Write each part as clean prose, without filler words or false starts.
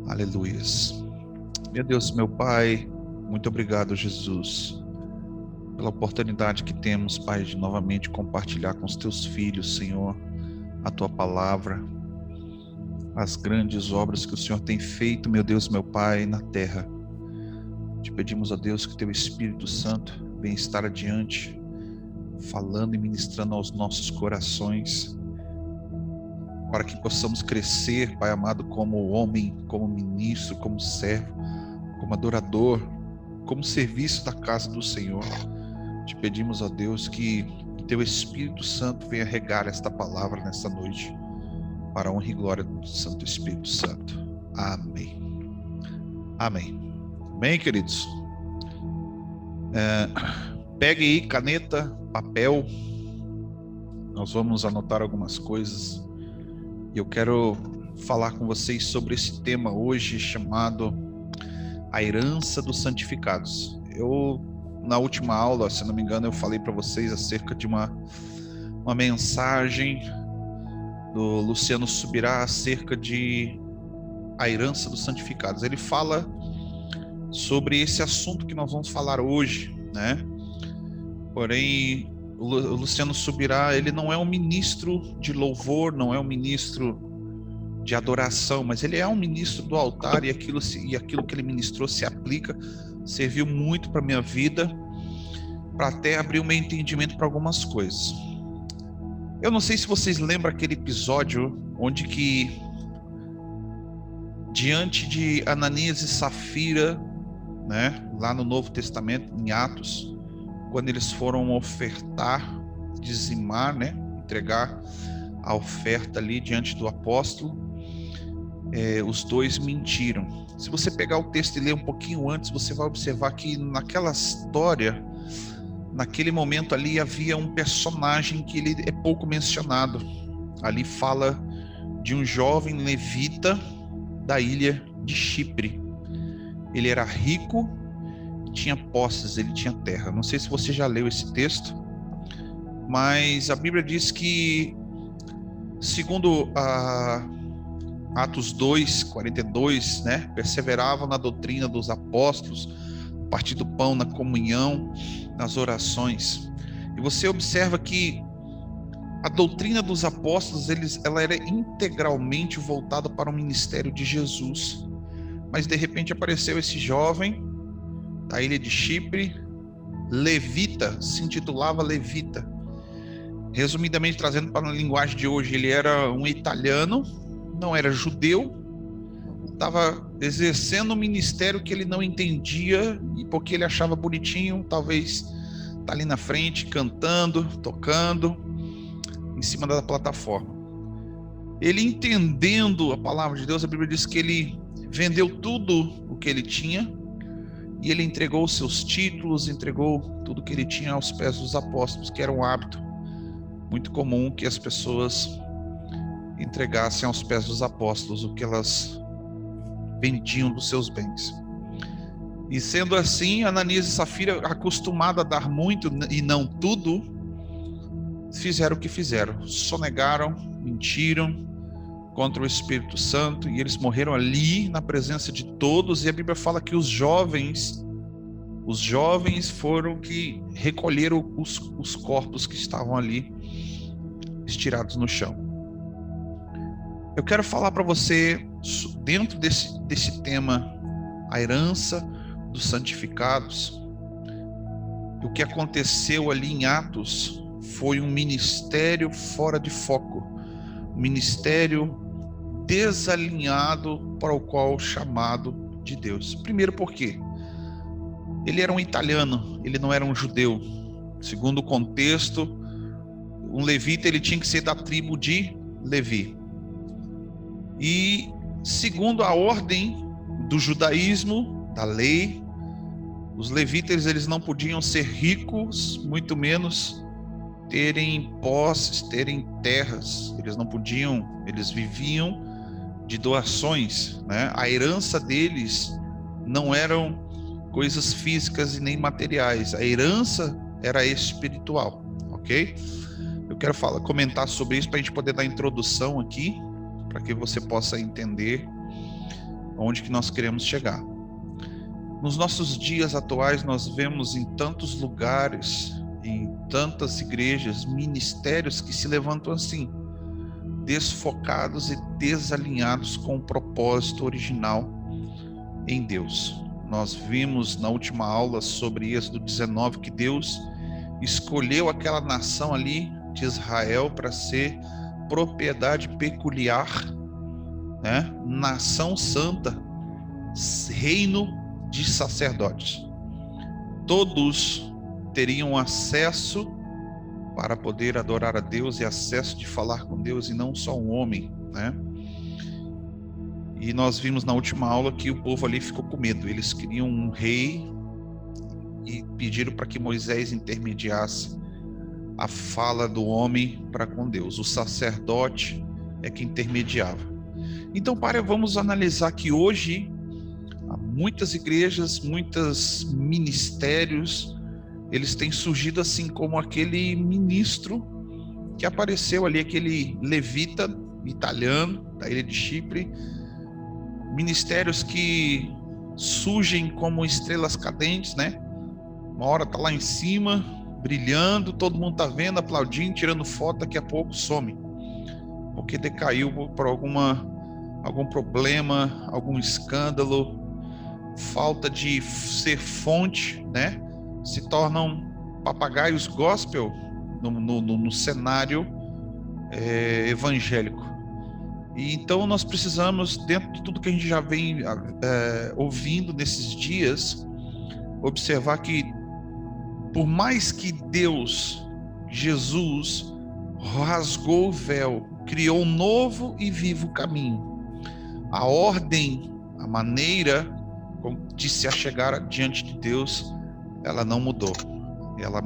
Aleluias. Meu Deus, meu Pai, muito obrigado, Jesus, pela oportunidade que temos, Pai, de novamente compartilhar com os Teus filhos, Senhor, a Tua palavra, as grandes obras que o Senhor tem feito, meu Deus, meu Pai, na terra. Te pedimos, ó Deus, que Teu Espírito Santo venha estar adiante, falando e ministrando aos nossos corações, para que possamos crescer, Pai amado, como homem, como ministro, como servo, como adorador, como serviço da casa do Senhor. Te pedimos, ó Deus, que Teu Espírito Santo venha regar esta palavra nesta noite, para a honra e glória do Santo Espírito Santo. Amém. Amém. Bem, queridos, pegue aí caneta, papel, nós vamos anotar algumas coisas. E eu quero falar com vocês sobre esse tema hoje, chamado a herança dos santificados. Na última aula, se não me engano, eu falei para vocês acerca de uma mensagem do Luciano Subirá acerca de a herança dos santificados. Ele fala sobre esse assunto que nós vamos falar hoje, né? Porém, o Luciano Subirá, ele não é um ministro de louvor, não é um ministro de adoração, mas ele é um ministro do altar, e aquilo que ele ministrou se aplica, serviu muito para a minha vida, para até abrir o meu entendimento para algumas coisas. Eu não sei se vocês lembram aquele episódio onde que, diante de Ananias e Safira, né, lá no Novo Testamento, em Atos, quando eles foram ofertar, dizimar, né, entregar a oferta ali diante do apóstolo, os dois mentiram. Se você pegar o texto e ler um pouquinho antes, você vai observar que naquela história, naquele momento ali, havia um personagem que ele é pouco mencionado. Ali fala de um jovem levita da ilha de Chipre. Ele era rico, tinha posses, ele tinha terra. Não sei se você já leu esse texto, mas a Bíblia diz que, segundo Atos 2, 42, né, perseveravam na doutrina dos apóstolos, no partir do pão, na comunhão, nas orações. E você observa que a doutrina dos apóstolos, ela era integralmente voltada para o ministério de Jesus. Mas de repente apareceu esse jovem da ilha de Chipre, levita, se intitulava levita. Resumidamente, trazendo para a linguagem de hoje, ele era um italiano, não era judeu, estava exercendo um ministério que ele não entendia, e porque ele achava bonitinho, talvez tá ali na frente, cantando, tocando, em cima da plataforma. Ele, entendendo a palavra de Deus, a Bíblia diz que ele vendeu tudo o que ele tinha, e ele entregou os seus títulos, entregou tudo que ele tinha aos pés dos apóstolos, que era um hábito muito comum que as pessoas entregassem aos pés dos apóstolos o que elas vendiam dos seus bens. E sendo assim, Ananias e Safira, acostumada a dar muito e não tudo, fizeram o que fizeram, sonegaram, mentiram contra o Espírito Santo, e eles morreram ali na presença de todos. E a Bíblia fala que os jovens foram que recolheram os corpos que estavam ali estirados no chão. Eu quero falar para você, dentro desse tema, a herança dos santificados. O que aconteceu ali em Atos foi um ministério fora de foco, um ministério desalinhado para o qual chamado de Deus. Primeiro, porque ele era um italiano, ele não era um judeu. Segundo o contexto, um levita, ele tinha que ser da tribo de Levi. E segundo a ordem do judaísmo, da lei, os levitas, eles não podiam ser ricos, muito menos terem posses, terem terras. Eles não podiam, eles viviam de doações, né? A herança deles não eram coisas físicas e nem materiais. A herança era espiritual, ok? Eu quero comentar sobre isso para a gente poder dar introdução aqui, para que você possa entender onde que nós queremos chegar. Nos nossos dias atuais, nós vemos em tantos lugares, em tantas igrejas, ministérios que se levantam assim, desfocados e desalinhados com o propósito original em Deus. Nós vimos na última aula sobre Êxodo 19 que Deus escolheu aquela nação ali de Israel para ser propriedade peculiar, né? Nação santa, reino de sacerdotes. Todos teriam acesso para poder adorar a Deus e acesso de falar com Deus, e não só um homem, né? E nós vimos na última aula que o povo ali ficou com medo. Eles queriam um rei e pediram para que Moisés intermediasse a fala do homem para com Deus. O sacerdote é que intermediava. Então, vamos analisar que hoje há muitas igrejas, muitos ministérios, eles têm surgido assim como aquele ministro que apareceu ali, aquele levita italiano da ilha de Chipre. Ministérios que surgem como estrelas cadentes, né? Uma hora tá lá em cima, brilhando, todo mundo tá vendo, aplaudindo, tirando foto, daqui a pouco some. Porque decaiu por algum problema, algum escândalo, falta de ser fonte, né? Se tornam papagaios gospel no cenário evangélico. E então nós precisamos, dentro de tudo que a gente já vem ouvindo nesses dias, observar que por mais que Deus, Jesus, rasgou o véu, criou um novo e vivo caminho, a ordem, a maneira de se achegar diante de Deus, ela não mudou.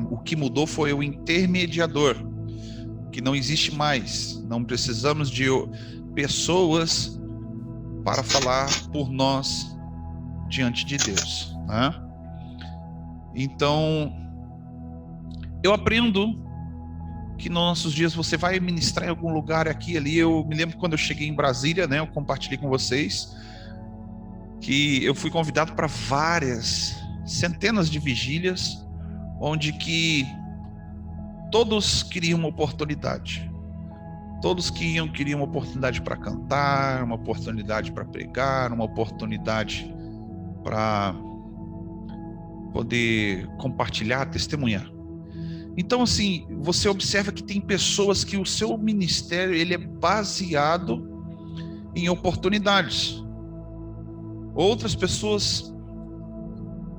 O que mudou foi o intermediador, que não existe mais. Não precisamos de pessoas para falar por nós diante de Deus, né? Então, eu aprendo que nos nossos dias você vai ministrar em algum lugar aqui ali. Eu me lembro quando eu cheguei em Brasília, né? Eu compartilhei com vocês que eu fui convidado para centenas de vigílias, onde que todos queriam uma oportunidade. Todos queriam uma oportunidade para cantar, uma oportunidade para pregar, uma oportunidade para poder compartilhar, testemunhar. Então, assim, você observa que tem pessoas que o seu ministério ele é baseado em oportunidades. Outras pessoas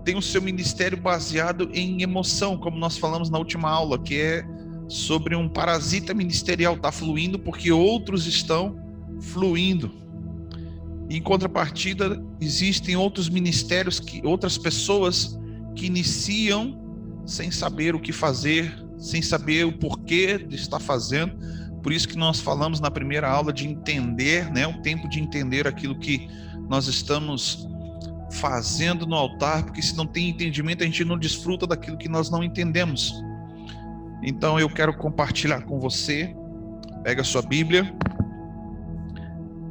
têm o seu ministério baseado em emoção, como nós falamos na última aula, que é sobre um parasita ministerial, está fluindo porque outros estão fluindo. Em contrapartida, existem outros ministérios, outras pessoas que iniciam sem saber o que fazer, sem saber o porquê de estar fazendo. Por isso que nós falamos na primeira aula de entender, né, o tempo de entender aquilo que nós estamos fazendo no altar, porque se não tem entendimento, a gente não desfruta daquilo que nós não entendemos. Então eu quero compartilhar com você. Pega a sua Bíblia.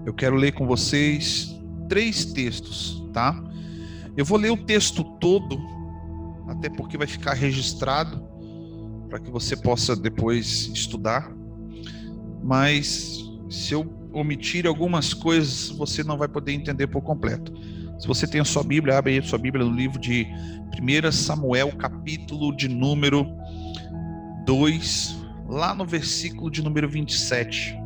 Eu quero ler com vocês 3 textos, tá? Eu vou ler o texto todo, até porque vai ficar registrado, para que você possa depois estudar. Mas se eu omitir algumas coisas, você não vai poder entender por completo. Se você tem a sua Bíblia, abre aí a sua Bíblia no livro de 1 Samuel, capítulo de número 2, lá no versículo de número 27.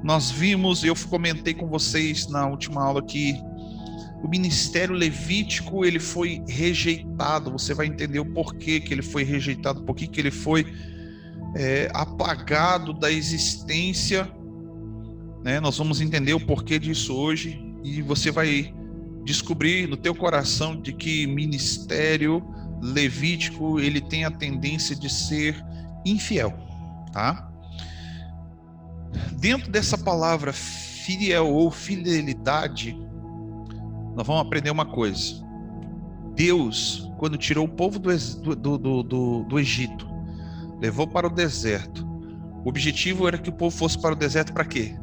Nós vimos, eu comentei com vocês na última aula que o ministério levítico ele foi rejeitado. Você vai entender o porquê que ele foi rejeitado, por que ele foi apagado da existência, né? Nós vamos entender o porquê disso hoje, e você vai descobrir no teu coração de que ministério levítico ele tem a tendência de ser infiel, tá? Dentro dessa palavra fiel ou fidelidade, nós vamos aprender uma coisa. Deus, quando tirou o povo do Egito, levou para o deserto, o objetivo era que o povo fosse para o deserto para quê?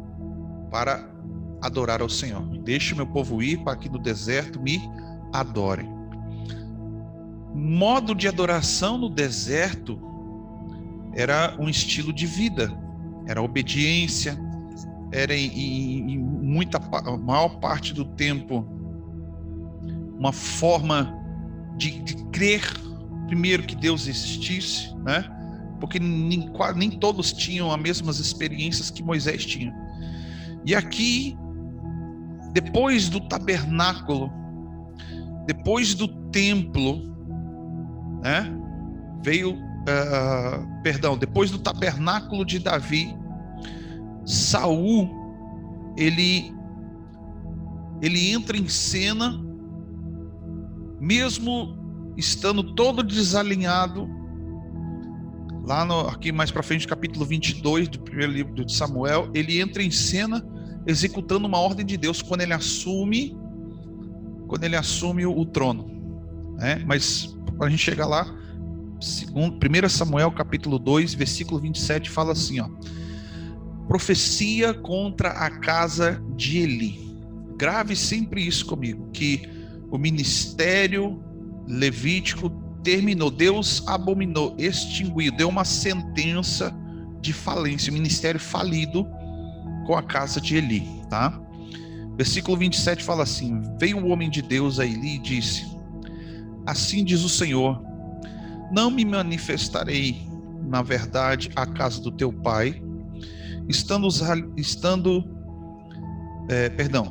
Para adorar ao Senhor. Deixe o meu povo ir para que no deserto me adorem. Modo de adoração no deserto era um estilo de vida, era obediência, era em a maior parte do tempo uma forma de crer primeiro que Deus existisse, né? Porque nem todos tinham as mesmas experiências que Moisés tinha. E aqui, depois do tabernáculo, depois do templo, né? Depois do tabernáculo de Davi, Saul, ele entra em cena, mesmo estando todo desalinhado, aqui mais para frente, capítulo 22 do primeiro livro de Samuel, ele entra em cena executando uma ordem de Deus quando ele assume o trono, né? Mas para a gente chegar lá, 1 Samuel capítulo 2, versículo 27 fala assim, ó: profecia contra a casa de Eli. Grave sempre isso comigo, que o ministério levítico terminou, Deus abominou, extinguiu, deu uma sentença de falência, o ministério falido com a casa de Eli, tá? Versículo 27 fala assim: veio o homem de Deus a Eli e disse: assim diz o Senhor, não me manifestarei na verdade à casa do teu pai,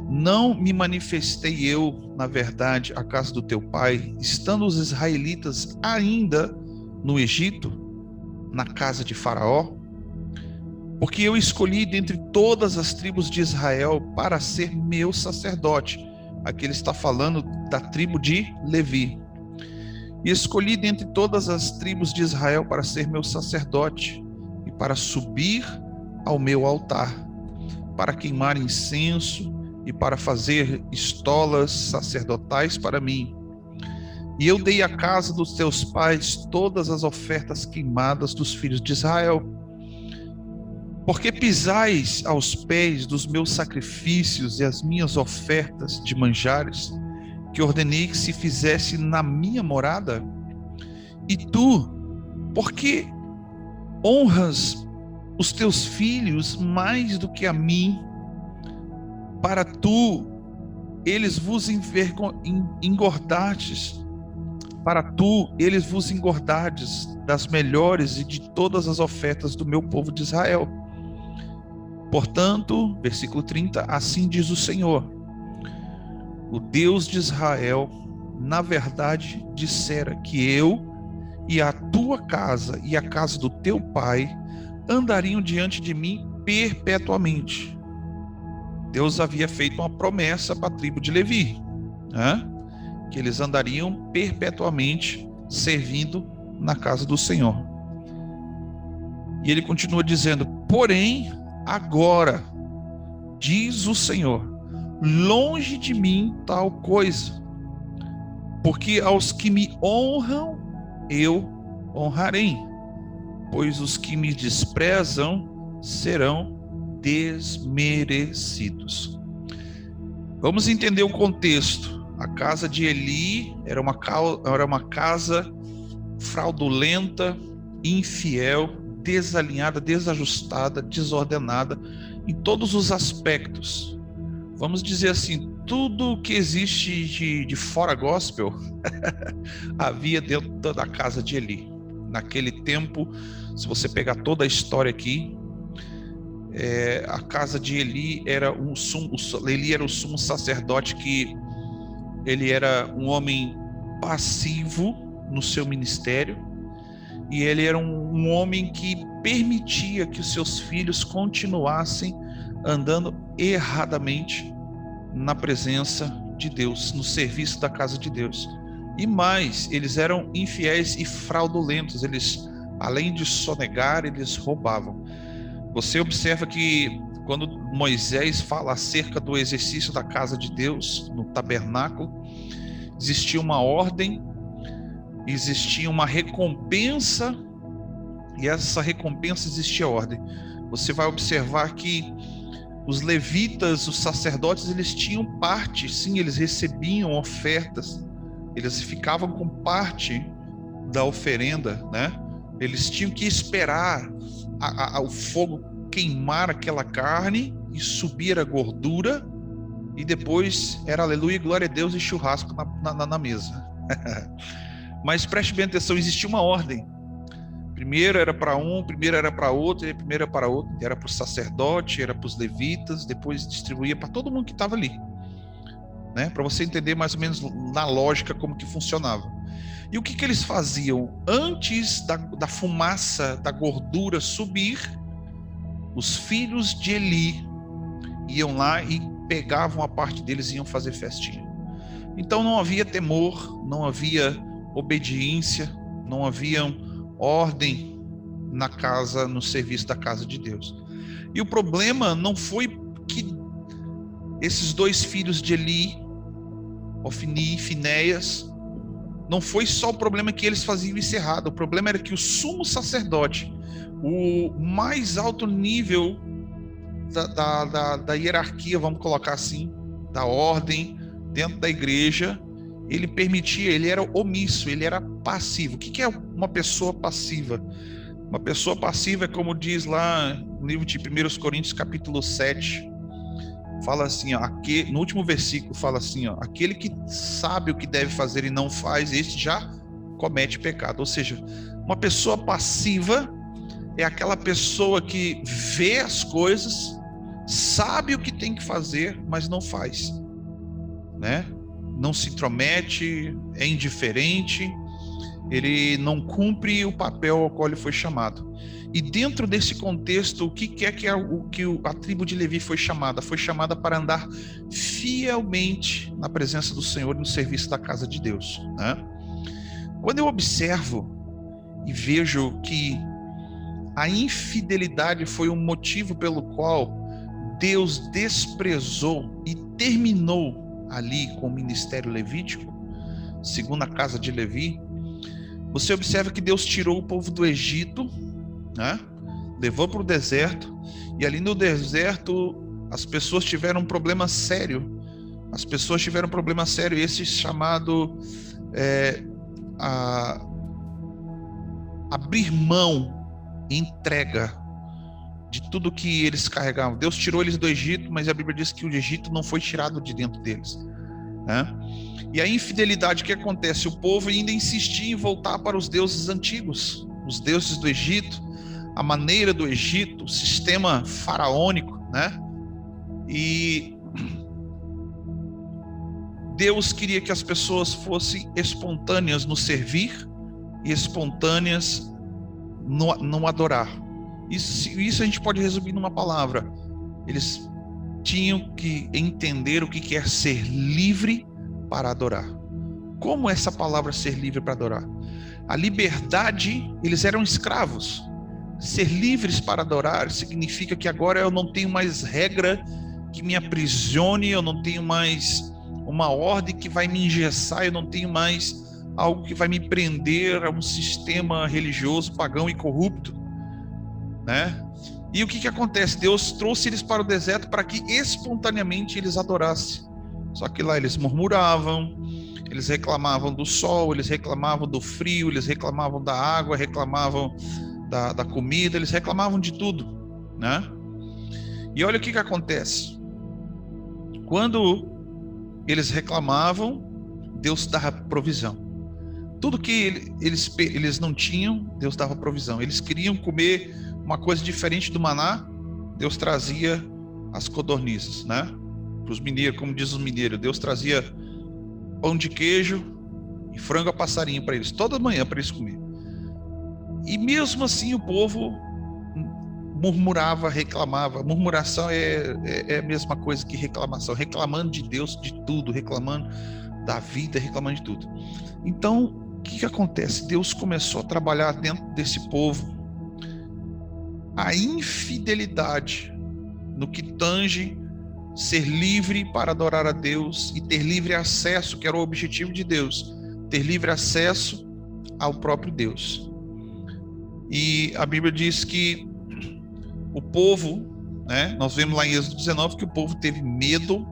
não me manifestei eu, na verdade, à casa do teu pai, estando os israelitas ainda no Egito, na casa de Faraó? Porque eu escolhi dentre todas as tribos de Israel para ser meu sacerdote. Aqui ele está falando da tribo de Levi. E escolhi dentre todas as tribos de Israel para ser meu sacerdote e para subir ao meu altar, para queimar incenso e para fazer estolas sacerdotais para mim. E eu dei à casa dos teus pais todas as ofertas queimadas dos filhos de Israel. Porque pisais aos pés dos meus sacrifícios e as minhas ofertas de manjares, que ordenei que se fizesse na minha morada? E tu, por que honras os teus filhos mais do que a mim, para tu eles vos engordardes, das melhores e de todas as ofertas do meu povo de Israel? Portanto, versículo 30, assim diz o Senhor, o Deus de Israel, na verdade dissera que eu e a tua casa e a casa do teu pai andariam diante de mim perpetuamente. Deus havia feito uma promessa para a tribo de Levi, né? Que eles andariam perpetuamente servindo na casa do Senhor. E ele continua dizendo: porém, agora, diz o Senhor, longe de mim tal coisa, porque aos que me honram eu honrarei, pois os que me desprezam serão desmerecidos. Vamos entender o contexto. A casa de Eli era uma casa fraudulenta, infiel, desalinhada, desajustada, desordenada em todos os aspectos. Vamos dizer assim, tudo que existe de fora gospel havia dentro da casa de Eli. Naquele tempo, se você pegar toda a história aqui, a casa de Eli era o sumo sacerdote, que ele era um homem passivo no seu ministério, e ele era um homem que permitia que os seus filhos continuassem andando erradamente na presença de Deus, no serviço da casa de Deus. E mais, eles eram infiéis e fraudulentos. Eles, além de sonegar, eles roubavam. Você observa que quando Moisés fala acerca do exercício da casa de Deus no tabernáculo, existia uma ordem, existia uma recompensa, e essa recompensa existia ordem. Você vai observar que Os levitas, os sacerdotes, eles tinham parte, sim, eles recebiam ofertas, eles ficavam com parte da oferenda, né? Eles tinham que esperar o fogo queimar aquela carne e subir a gordura, e depois era aleluia, glória a Deus e churrasco na mesa. Mas preste bem atenção, existia uma ordem. Primeiro era para um, primeiro era para outro, e primeiro era para outro, era para o sacerdote, era para os levitas, depois distribuía para todo mundo que estava ali, né? Para você entender mais ou menos na lógica como que funcionava. E o que eles faziam? Antes da fumaça, da gordura subir, os filhos de Eli iam lá e pegavam a parte deles e iam fazer festinha. Então não havia temor, não havia obediência, não havia ordem na casa, no serviço da casa de Deus. E o problema não foi que esses dois filhos de Eli, Ofni e Finéias, não foi só o problema que eles faziam isso errado. O problema era que o sumo sacerdote, o mais alto nível da hierarquia, vamos colocar assim, da ordem dentro da igreja, ele permitia, ele era omisso, ele era passivo. O que é uma pessoa passiva? Uma pessoa passiva é como diz lá no livro de 1 Coríntios capítulo 7, fala assim, ó, no último versículo fala assim, ó, aquele que sabe o que deve fazer e não faz, este já comete pecado. Ou seja, uma pessoa passiva é aquela pessoa que vê as coisas, sabe o que tem que fazer, mas não faz, né? Não se intromete, é indiferente, ele não cumpre o papel ao qual ele foi chamado. E dentro desse contexto, o que é que a tribo de Levi foi chamada? Foi chamada para andar fielmente na presença do Senhor e no serviço da casa de Deus, né? Quando eu observo e vejo que a infidelidade foi um motivo pelo qual Deus desprezou e terminou ali com o ministério levítico, segundo a casa de Levi, você observa que Deus tirou o povo do Egito, né? Levou para o deserto, e ali no deserto as pessoas tiveram um problema sério. As pessoas tiveram um problema sério, esse chamado abrir mão, entrega de tudo que eles carregavam. Deus tirou eles do Egito, mas a Bíblia diz que o Egito não foi tirado de dentro deles, né? E a infidelidade que acontece, o povo ainda insistia em voltar para os deuses antigos, os deuses do Egito, a maneira do Egito, o sistema faraônico, né? E Deus queria que as pessoas fossem espontâneas no servir e espontâneas no adorar. Isso a gente pode resumir numa palavra: eles tinham que entender o que é ser livre para adorar. Como essa palavra ser livre para adorar? A liberdade, eles eram escravos. Ser livres para adorar significa que agora eu não tenho mais regra que me aprisione, eu não tenho mais uma ordem que vai me engessar, eu não tenho mais algo que vai me prender a um sistema religioso, pagão e corrupto, né? E o que acontece? Deus trouxe eles para o deserto para que espontaneamente eles adorassem. Só que lá eles murmuravam, eles reclamavam do sol, eles reclamavam do frio, eles reclamavam da água, reclamavam da comida, eles reclamavam de tudo, né? E olha o que acontece. Quando eles reclamavam, Deus dava provisão. Tudo que eles não tinham, Deus dava provisão. Eles queriam comer uma coisa diferente do maná, Deus trazia as codornizes, né? Para os mineiros, como diz os mineiros, Deus trazia pão de queijo e frango a passarinho para eles, toda manhã para eles comer. E mesmo assim o povo murmurava, reclamava. Murmuração é a mesma coisa que reclamação, reclamando de Deus de tudo, reclamando da vida, reclamando de tudo. Então, o que acontece? Deus começou a trabalhar dentro desse povo a infidelidade no que tange ser livre para adorar a Deus e ter livre acesso, que era o objetivo de Deus, ter livre acesso ao próprio Deus. E a Bíblia diz que o povo, né? Nós vemos lá em Êxodo 19 que o povo teve medo,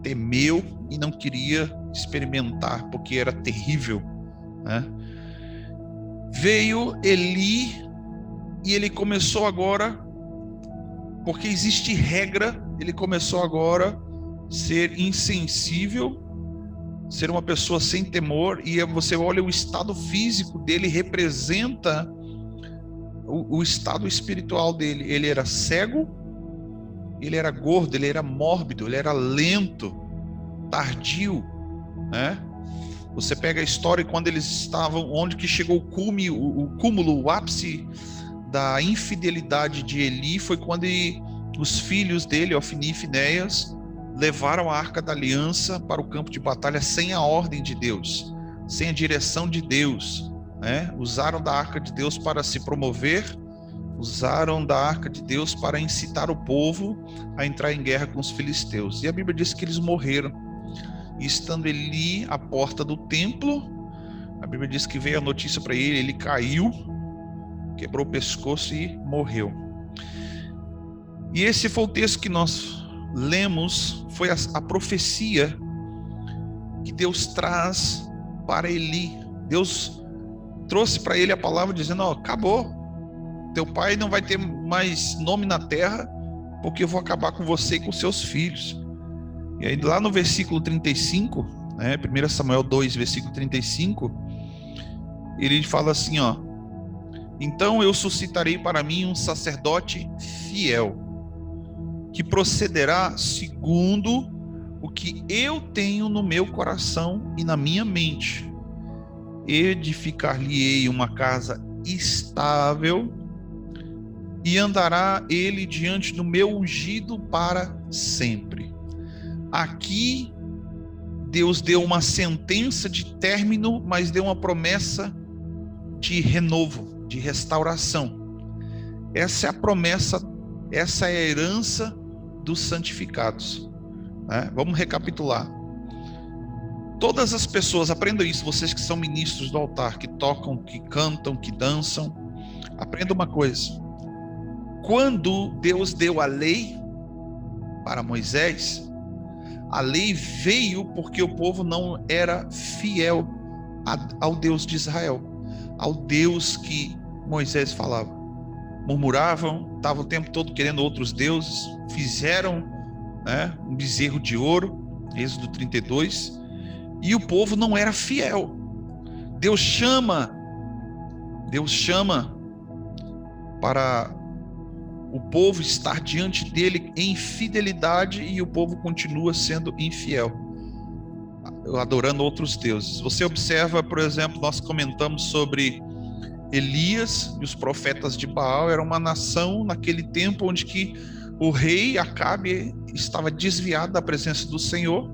temeu e não queria experimentar, porque era terrível, né? Veio Eli e ele começou agora, porque existe regra, ele começou agora a ser insensível, ser uma pessoa sem temor, e você olha o estado físico dele, representa o estado espiritual dele. Ele era cego, ele era gordo, ele era mórbido, ele era lento, tardio, né? Você pega a história quando eles estavam, onde que chegou o cúmulo, o ápice da infidelidade de Eli, foi quando os filhos dele, Ofni e Finéias, levaram a Arca da Aliança para o campo de batalha sem a ordem de Deus, sem a direção de Deus, né? Usaram da Arca de Deus para se promover, usaram da Arca de Deus para incitar o povo a entrar em guerra com os filisteus. E a Bíblia diz que eles morreram. E estando Eli à porta do templo, a Bíblia diz que veio a notícia para ele, ele caiu, quebrou o pescoço e morreu. E esse foi o texto que nós lemos, foi a profecia que Deus traz para Eli. Deus trouxe para ele a palavra dizendo: ó, acabou, teu pai não vai ter mais nome na terra, porque eu vou acabar com você e com seus filhos. E aí lá no versículo 35, né, 1 Samuel 2, versículo 35, ele fala assim, ó: então eu suscitarei para mim um sacerdote fiel, que procederá segundo o que eu tenho no meu coração e na minha mente. Edificar-lhe-ei uma casa estável, e andará ele diante do meu ungido para sempre. Aqui Deus deu uma sentença de término, mas deu uma promessa de renovo, de restauração. Essa é a promessa, essa é a herança dos santificados, né? Vamos recapitular. Todas as pessoas, aprendam isso, vocês que são ministros do altar, que tocam, que cantam, que dançam, aprendam uma coisa: quando Deus deu a lei para Moisés, a lei veio porque o povo não era fiel ao Deus de Israel, ao Deus que Moisés falava. Murmuravam, estavam o tempo todo querendo outros deuses, fizeram, né, um bezerro de ouro, Êxodo 32, e o povo não era fiel. Deus chama para o povo estar diante dele em fidelidade, e o povo continua sendo infiel, adorando outros deuses. Você observa, por exemplo, nós comentamos sobre Elias e os profetas de Baal. Era uma nação naquele tempo onde que o rei Acabe estava desviado da presença do Senhor.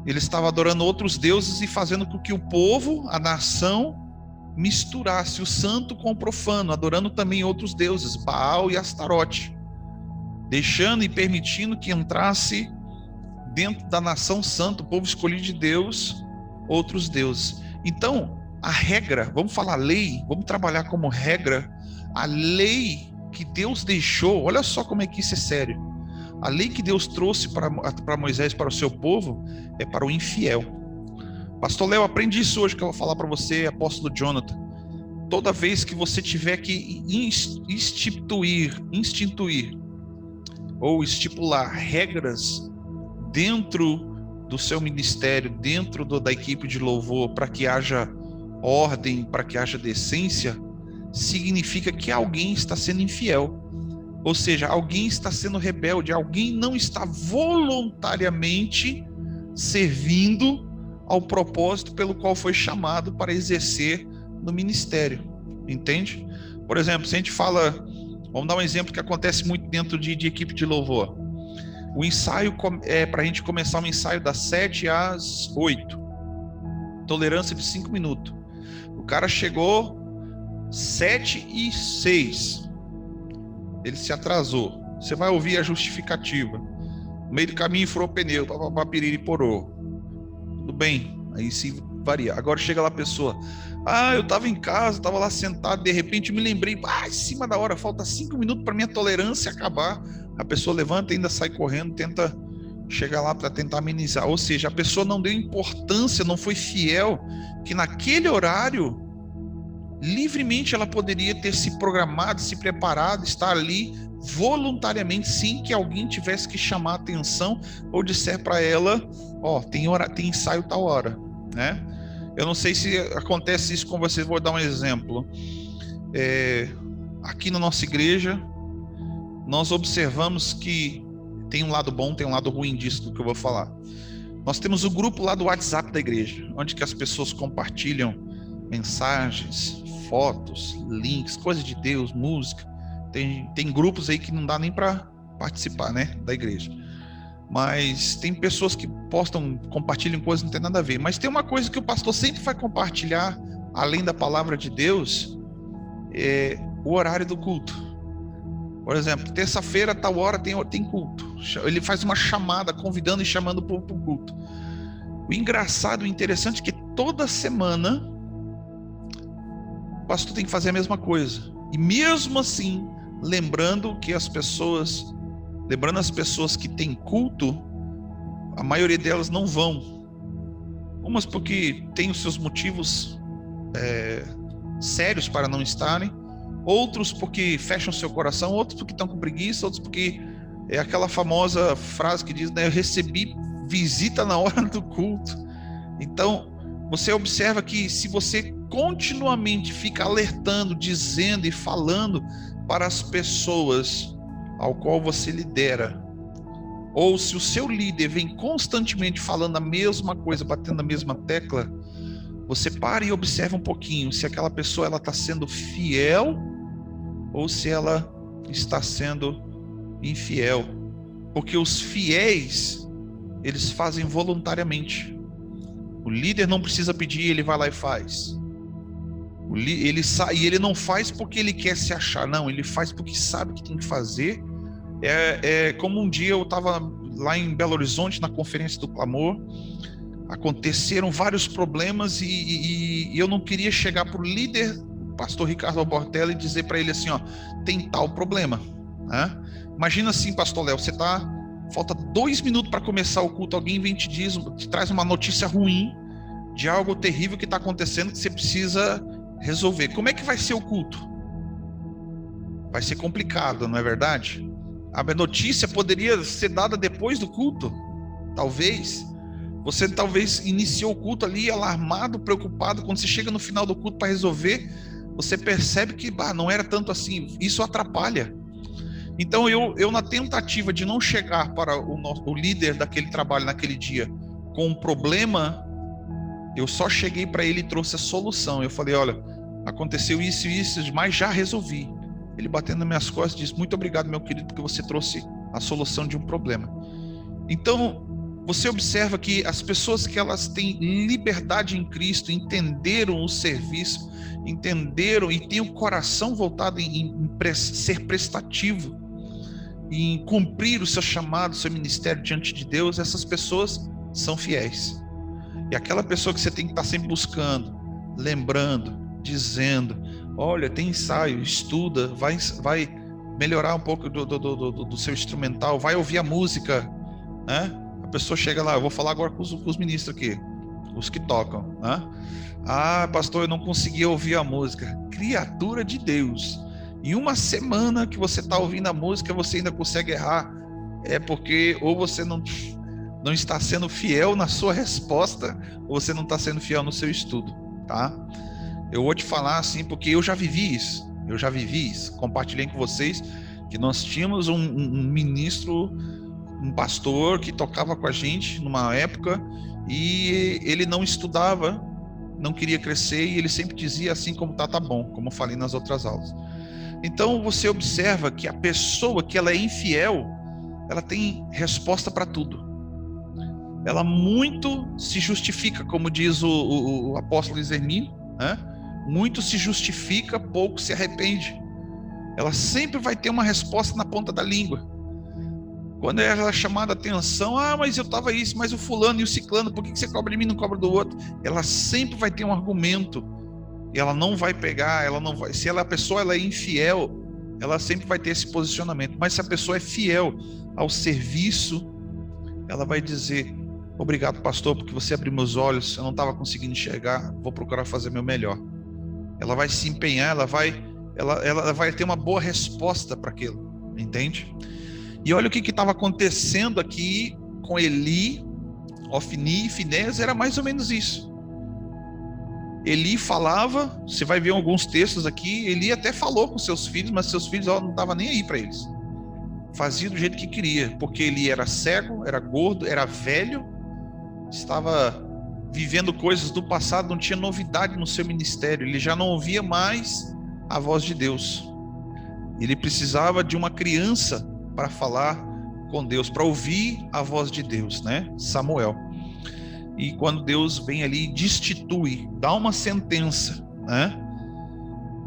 Ele estava adorando outros deuses e fazendo com que o povo, a nação, misturasse o santo com o profano, adorando também outros deuses, Baal e Astarote, deixando e permitindo que entrasse dentro da nação santa, o povo escolhido de Deus, outros deuses. Então, a regra, vamos falar lei, vamos trabalhar como regra, a lei que Deus deixou. Olha só como é que isso é sério. A lei que Deus trouxe para Moisés, para o seu povo, é para o infiel. Pastor Léo, aprende isso hoje que eu vou falar para você, apóstolo Jonathan. Toda vez que você tiver que instituir ou estipular regras dentro do seu ministério, dentro da equipe de louvor, para que haja ordem, para que haja decência, significa que alguém está sendo infiel. Ou seja, alguém está sendo rebelde, alguém não está voluntariamente servindo ao propósito pelo qual foi chamado para exercer no ministério, entende? Por exemplo, se a gente fala, vamos dar um exemplo que acontece muito dentro de equipe de louvor. O ensaio é para a gente começar um ensaio das 7 às 8, tolerância de 5 minutos. O cara chegou 7:06, ele se atrasou. Você vai ouvir a justificativa. No meio do caminho furou o pneu, papapá, piriri, porô. Tudo bem, aí se varia. Agora chega lá a pessoa, eu estava em casa, estava lá sentado, de repente me lembrei, em cima da hora, falta 5 minutos para minha tolerância acabar. A pessoa levanta e ainda sai correndo, tenta chegar lá para tentar amenizar. Ou seja, a pessoa não deu importância, não foi fiel, que naquele horário, livremente ela poderia ter se programado, se preparado, estar ali voluntariamente, sem que alguém tivesse que chamar a atenção ou disser para ela, tem ensaio tal hora, né? Eu não sei se acontece isso com vocês, vou dar um exemplo. Aqui na nossa igreja, nós observamos que tem um lado bom, tem um lado ruim disso do que eu vou falar. Nós temos o grupo lá do WhatsApp da igreja, onde que as pessoas compartilham mensagens, fotos, links, coisas de Deus, música. Tem grupos aí que não dá nem para participar, né, da igreja. Mas tem pessoas que compartilham coisas que não tem nada a ver. Mas tem uma coisa que o pastor sempre vai compartilhar, além da palavra de Deus, é o horário do culto. Por exemplo, terça-feira, tal hora, tem culto. Ele faz uma chamada, convidando e chamando o povo para o culto. O engraçado, o interessante é que toda semana o pastor tem que fazer a mesma coisa. E mesmo assim, lembrando as pessoas que têm culto, a maioria delas não vão. Umas porque tem os seus motivos sérios para não estarem, outros porque fecham seu coração, outros porque estão com preguiça, outros porque é aquela famosa frase que diz, né, eu recebi visita na hora do culto. Então, você observa que se você continuamente fica alertando, dizendo e falando para as pessoas ao qual você lidera, ou se o seu líder vem constantemente falando a mesma coisa, batendo a mesma tecla, você para e observa um pouquinho se aquela pessoa está sendo fiel ou se ela está sendo infiel. Porque os fiéis, eles fazem voluntariamente. O líder não precisa pedir, ele vai lá e faz. Ele não faz porque ele quer se achar, não, ele faz porque sabe que tem que fazer. Como um dia eu estava lá em Belo Horizonte, na conferência do Clamor, aconteceram vários problemas e eu não queria chegar para o líder, o pastor Ricardo Albortella, e dizer para ele assim, tem tal problema, né? Imagina assim, pastor Léo, falta 2 minutos para começar o culto, alguém vem e te traz uma notícia ruim de algo terrível que está acontecendo que você precisa resolver. Como é que vai ser o culto? Vai ser complicado, não é verdade? A notícia poderia ser dada depois do culto, talvez. Você talvez iniciou o culto ali alarmado, preocupado. Quando você chega no final do culto para resolver, você percebe que não era tanto assim. Isso atrapalha. Então eu na tentativa de não chegar para o líder daquele trabalho naquele dia com um problema, eu só cheguei para ele e trouxe a solução. Eu falei, olha, aconteceu isso e isso, mas já resolvi. Ele batendo nas minhas costas disse, muito obrigado, meu querido, porque você trouxe a solução de um problema. Então, você observa que as pessoas que elas têm liberdade em Cristo, entenderam o serviço, entenderam e têm o coração voltado em ser prestativo, em cumprir o seu chamado, o seu ministério diante de Deus, essas pessoas são fiéis. E aquela pessoa que você tem que estar sempre buscando, lembrando, dizendo, olha, tem ensaio, estuda, vai melhorar um pouco do seu instrumental, vai ouvir a música, né? A pessoa chega lá, eu vou falar agora com os ministros aqui, os que tocam, né? Pastor, eu não consegui ouvir a música. Criatura de Deus, em uma semana que você está ouvindo a música, você ainda consegue errar, é porque ou você não está sendo fiel na sua resposta, ou você não está sendo fiel no seu estudo, tá? Eu vou te falar assim, porque eu já vivi isso, compartilhei com vocês que nós tínhamos um ministro, um pastor que tocava com a gente numa época e ele não estudava, não queria crescer e ele sempre dizia assim como tá bom, como eu falei nas outras aulas. Então você observa que a pessoa que ela é infiel, ela tem resposta para tudo. Ela muito se justifica, como diz o apóstolo Hermínio, né? Muito se justifica, pouco se arrepende. Ela sempre vai ter uma resposta na ponta da língua. Quando ela é chamada a atenção, mas eu estava isso, mas o fulano e o ciclano, por que você cobra de mim e não cobra do outro? Ela sempre vai ter um argumento. E ela não vai pegar, ela não vai. Se a pessoa ela é infiel, ela sempre vai ter esse posicionamento. Mas se a pessoa é fiel ao serviço, ela vai dizer: obrigado, pastor, porque você abriu meus olhos, eu não estava conseguindo enxergar, vou procurar fazer meu melhor. Ela vai se empenhar, ela vai ter uma boa resposta para aquilo, entende? E olha o que estava acontecendo aqui com Eli, Ofni e Finéias, era mais ou menos isso. Eli falava, você vai ver alguns textos aqui, Eli até falou com seus filhos, mas seus filhos não estavam nem aí para eles. Fazia do jeito que queria, porque Eli era cego, era gordo, era velho, estava vivendo coisas do passado, não tinha novidade no seu ministério, ele já não ouvia mais a voz de Deus. Ele precisava de uma criança para falar com Deus, para ouvir a voz de Deus, né? Samuel. E quando Deus vem ali e destitui, dá uma sentença, né?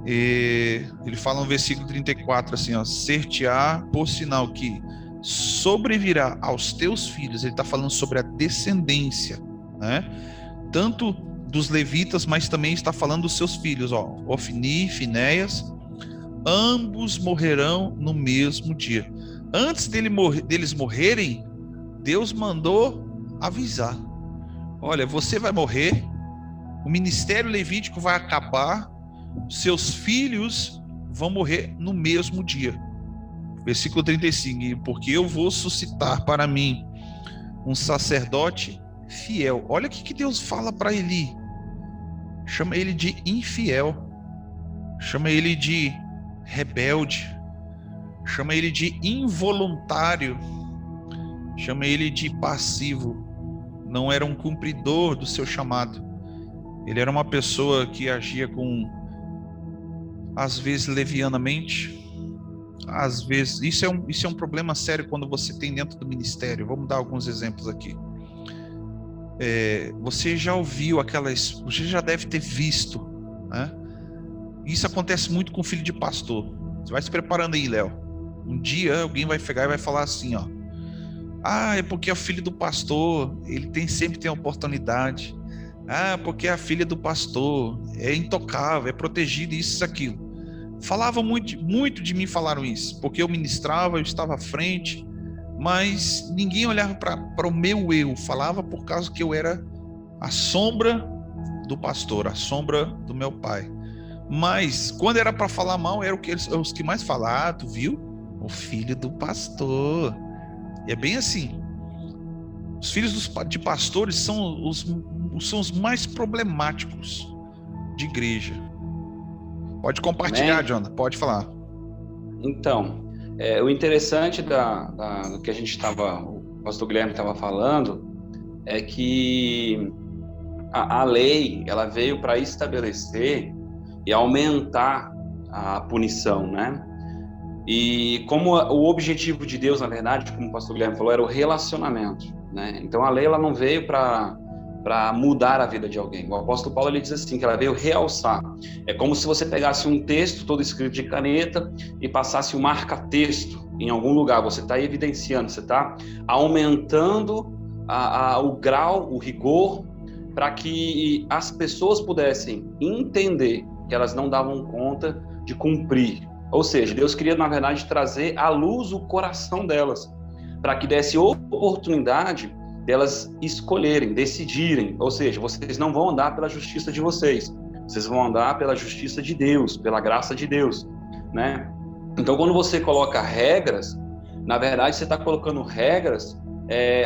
E ele fala no versículo 34 assim, ó: ser-te-á por sinal que sobrevirá aos teus filhos. Ele está falando sobre a descendência, né? Tanto dos levitas, mas também está falando dos seus filhos, ó, Ofni e Finéias, ambos morrerão no mesmo dia. Antes deles morrerem, Deus mandou avisar: olha, você vai morrer, o ministério levítico vai acabar, seus filhos vão morrer no mesmo dia. Versículo 35, porque eu vou suscitar para mim um sacerdote fiel. Olha o que Deus fala para Eli. Chama ele de infiel, chama ele de rebelde, chama ele de involuntário, chama ele de passivo. Não era um cumpridor do seu chamado. Ele era uma pessoa que agia com, às vezes, levianamente. Às vezes, isso é um problema sério quando você tem dentro do ministério. Vamos dar alguns exemplos aqui. Você já ouviu você já deve ter visto, né? Isso acontece muito com filho de pastor. Você vai se preparando aí, Léo. Um dia alguém vai pegar e vai falar assim, ó: é porque é o filho do pastor, ele sempre tem oportunidade. Porque a filha do pastor é intocável, é protegida, isso, aquilo. Falavam muito de mim, falaram isso, porque eu ministrava, eu estava à frente, mas ninguém olhava para o meu eu. Falava por causa que eu era a sombra do pastor, a sombra do meu pai. Mas quando era para falar mal, eram os que mais falavam: tu viu? O filho do pastor. E é bem assim. Os filhos de pastores são os mais problemáticos de igreja. Pode compartilhar, Jonathan, pode falar. Então, o interessante do que o pastor Guilherme estava falando é que a lei, ela veio para estabelecer e aumentar a punição, né? E como o objetivo de Deus, na verdade, como o pastor Guilherme falou, era o relacionamento, né? Então a lei, ela não veio para mudar a vida de alguém. O apóstolo Paulo, ele diz assim, que ela veio realçar. É como se você pegasse um texto todo escrito de caneta e passasse um marca-texto em algum lugar. Você está evidenciando, você está aumentando o grau, o rigor, para que as pessoas pudessem entender que elas não davam conta de cumprir. Ou seja, Deus queria, na verdade, trazer à luz o coração delas, para que desse oportunidade delas escolherem, decidirem. Ou seja, vocês não vão andar pela justiça de vocês, vocês vão andar pela justiça de Deus, pela graça de Deus, né? Então, quando você coloca regras, na verdade, você está colocando regras.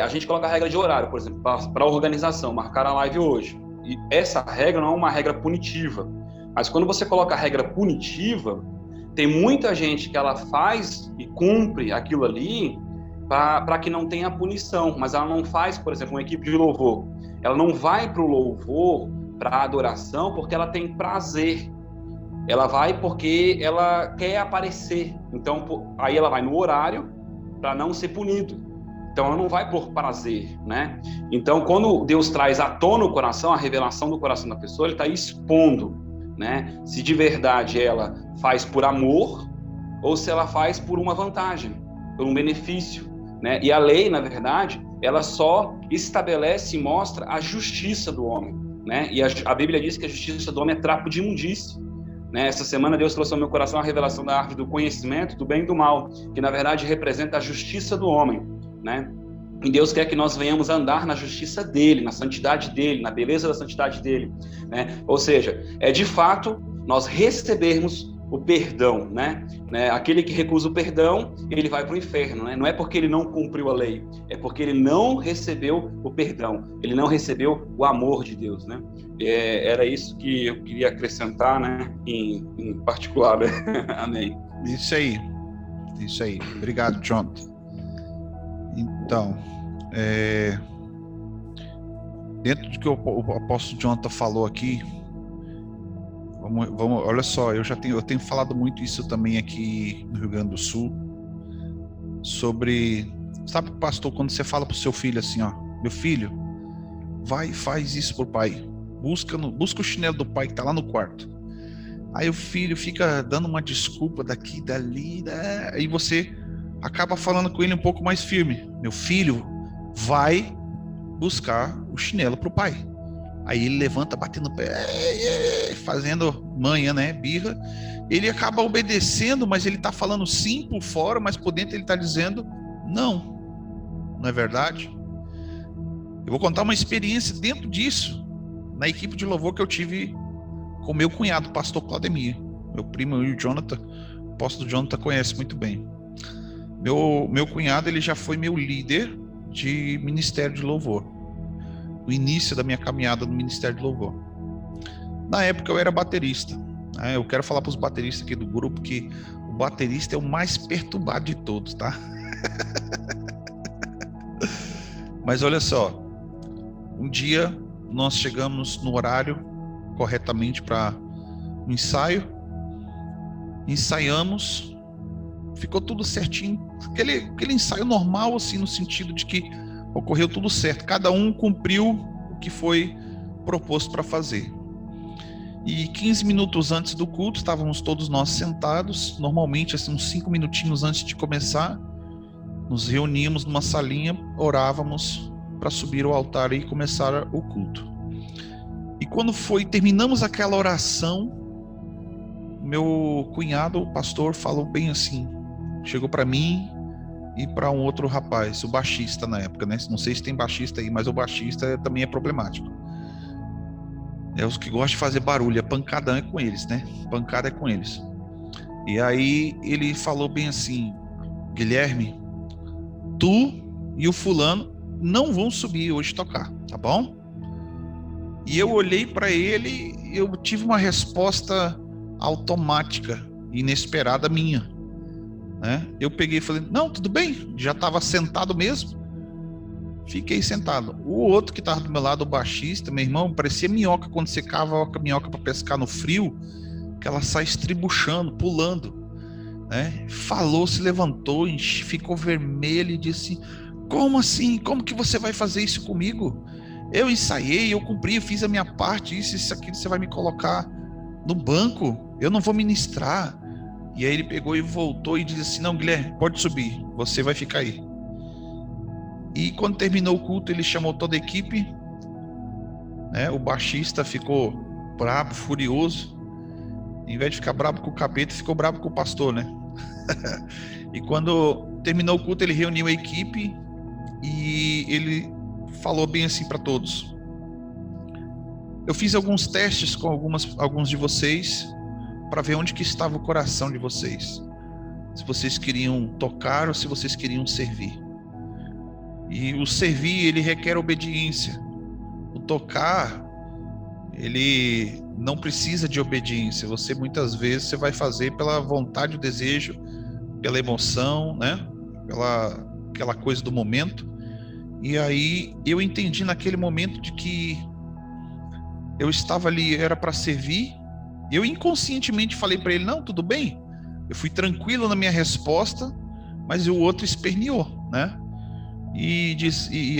A gente coloca a regra de horário, por exemplo, para a organização, marcar a live hoje. E essa regra não é uma regra punitiva. Mas quando você coloca a regra punitiva, tem muita gente que ela faz e cumpre aquilo ali para que não tenha punição, mas ela não faz, por exemplo, uma equipe de louvor. Ela não vai para o louvor, para a adoração, porque ela tem prazer. Ela vai porque ela quer aparecer. Então, aí ela vai no horário para não ser punido. Então, ela não vai por prazer, né? Então, quando Deus traz à tona o coração, a revelação do coração da pessoa, ele está expondo, né? Se de verdade ela faz por amor ou se ela faz por uma vantagem, por um benefício, né? E a lei, na verdade, ela só estabelece e mostra a justiça do homem, né? E a Bíblia diz que a justiça do homem é trapo de imundície, né? Essa semana Deus trouxe ao meu coração a revelação da árvore do conhecimento do bem e do mal, que na verdade representa a justiça do homem, né? E Deus quer que nós venhamos andar na justiça dele, na santidade dele, na beleza da santidade dele, né? Ou seja, é de fato nós recebermos o perdão, né? Aquele que recusa o perdão, ele vai para o inferno, né? Não é porque ele não cumpriu a lei, é porque ele não recebeu o perdão, ele não recebeu o amor de Deus, né? Era isso que eu queria acrescentar, né? Em particular, né? Amém. Isso aí. Obrigado, Jonathan. Então, dentro do que o apóstolo Jonathan falou aqui, vamos, olha só, eu tenho falado muito isso também aqui no Rio Grande do Sul, sobre, sabe, pastor, quando você fala pro seu filho assim, ó, meu filho, vai e faz isso pro pai, busca o chinelo do pai que tá lá no quarto. Aí o filho fica dando uma desculpa daqui, dali, né? Aí você acaba falando com ele um pouco mais firme. Meu filho, vai buscar o chinelo pro pai. Aí ele levanta, batendo o pé, fazendo manha, né, birra. Ele acaba obedecendo, mas ele tá falando sim por fora, mas por dentro ele tá dizendo não. Não é verdade? Eu vou contar uma experiência dentro disso, na equipe de louvor que eu tive com meu cunhado, o pastor Claudemir. Meu primo e o Jonathan, o apóstolo Jonathan conhece muito bem. Meu cunhado, ele já foi meu líder de ministério de louvor. No início da minha caminhada no ministério de louvor. Na época eu era baterista. Eu quero falar para os bateristas aqui do grupo que o baterista é o mais perturbado de todos, tá? Mas olha só, um dia nós chegamos no horário corretamente para o ensaio, ensaiamos, ficou tudo certinho, aquele ensaio normal, assim, no sentido de que ocorreu tudo certo, cada um cumpriu o que foi proposto para fazer. E 15 minutos antes do culto, estávamos todos nós sentados, normalmente assim, uns 5 minutinhos antes de começar, nos reuníamos numa salinha, orávamos para subir ao altar e começar o culto. E quando terminamos aquela oração, meu cunhado, o pastor, falou bem assim, chegou para mim e para um outro rapaz, o baixista na época, né? Não sei se tem baixista aí, mas o baixista também é problemático. É os que gostam de fazer barulho, a pancada é com eles, né? Pancada é com eles. E aí ele falou bem assim, Guilherme, tu e o fulano não vão subir hoje tocar, tá bom? E eu olhei para ele, eu tive uma resposta automática, inesperada minha, né? Eu peguei e falei, não, tudo bem, já estava sentado mesmo. Fiquei sentado. O outro que estava do meu lado, o baixista, meu irmão, parecia minhoca quando você cava a minhoca para pescar no frio, que ela sai estribuchando, pulando, né? Falou, se levantou, ficou vermelho e disse, como assim? Como que você vai fazer isso comigo? Eu ensaiei, eu cumpri, eu fiz a minha parte, isso, aquilo, você vai me colocar no banco? Eu não vou ministrar. E aí ele pegou e voltou e disse assim, não, Guilherme, pode subir, você vai ficar aí. E quando terminou o culto, ele chamou toda a equipe, né? O baixista ficou brabo, furioso. Em vez de ficar brabo com o capeta, ficou brabo com o pastor, né? E quando terminou o culto, ele reuniu a equipe e ele falou bem assim para todos. Eu fiz alguns testes com alguns de vocês para ver onde que estava o coração de vocês. Se vocês queriam tocar ou se vocês queriam servir. E o servir, ele requer obediência. O tocar, ele não precisa de obediência. Você muitas vezes você vai fazer pela vontade, o desejo, pela emoção, né? Aquela coisa do momento. E aí eu entendi naquele momento de que eu estava ali, era para servir. Eu inconscientemente falei para ele, não, tudo bem. Eu fui tranquilo na minha resposta, mas o outro esperneou, né? E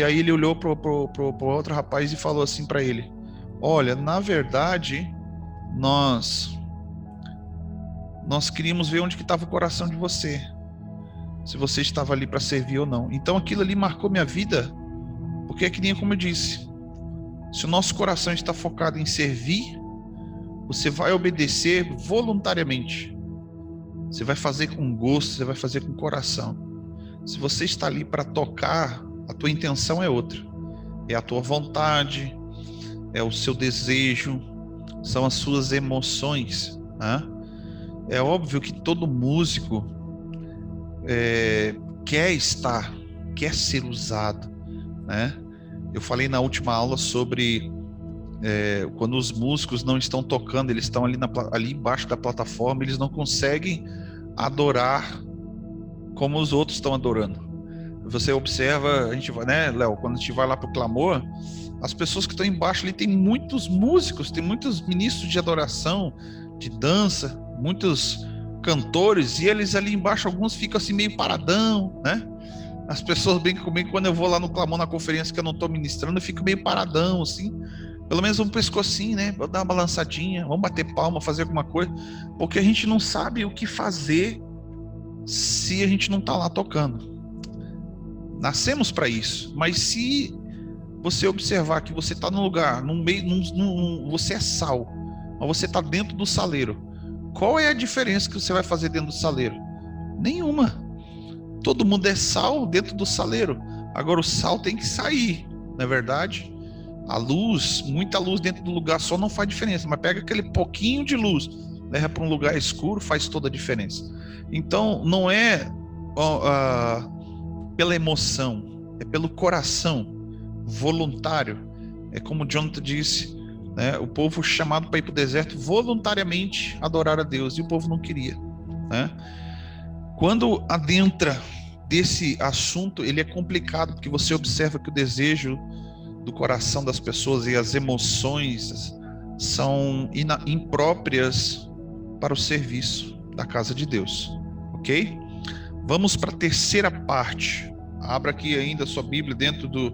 aí ele olhou pro outro rapaz e falou assim para ele, olha, na verdade, nós queríamos ver onde que estava o coração de você. se você estava ali para servir ou não. Então aquilo ali marcou minha vida, porque é que nem como eu disse, se o nosso coração está focado em servir, você vai obedecer voluntariamente. Você vai fazer com gosto, você vai fazer com coração. Se você está ali para tocar, a tua intenção é outra. É a tua vontade, é o seu desejo, são as suas emoções, né? É óbvio que todo músico quer ser usado, né? Eu falei na última aula sobre quando os músicos não estão tocando, eles estão ali embaixo da plataforma, eles não conseguem adorar como os outros estão adorando. Você observa, a gente vai, né, Léo, quando a gente vai lá para o clamor, as pessoas que estão embaixo ali, tem muitos músicos, tem muitos ministros de adoração, de dança, muitos cantores, e eles ali embaixo, alguns ficam assim meio paradão, né? As pessoas brincam comigo quando eu vou lá no clamor, na conferência que eu não estou ministrando, eu fico meio paradão, assim, pelo menos um pescocinho, né? Vou dar uma balançadinha, vamos bater palma, fazer alguma coisa, porque a gente não sabe o que fazer se a gente não está lá tocando. Nascemos para isso, mas se você observar que você está num lugar, você é sal, mas você está dentro do saleiro, qual é a diferença que você vai fazer dentro do saleiro? Nenhuma. Todo mundo é sal dentro do saleiro. Agora o sal tem que sair, não é verdade? A luz, muita luz dentro do lugar só não faz diferença, mas pega aquele pouquinho de luz, leva para um lugar escuro, faz toda a diferença. Então não é pela emoção, é pelo coração voluntário. É como Jonathan disse, né? O povo chamado para ir para o deserto voluntariamente adorar a Deus, e o povo não queria, né? Quando adentra desse assunto, ele é complicado, porque você observa que o desejo do coração das pessoas e as emoções são impróprias para o serviço da casa de Deus, ok? Vamos para a terceira parte. Abra aqui ainda a sua Bíblia dentro do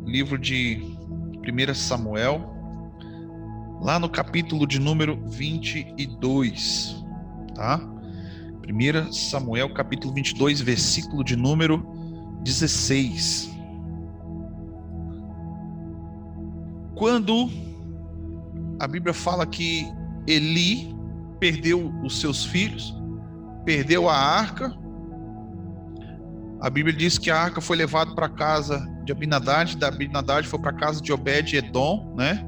livro de 1 Samuel, lá no capítulo de número 22, tá? 1 Samuel, capítulo 22, versículo de número 16. Quando a Bíblia fala que Eli perdeu os seus filhos, perdeu a arca, a Bíblia diz que a arca foi levada para a casa de Abinadad, da Abinadad foi para a casa de Obed-Edom, né?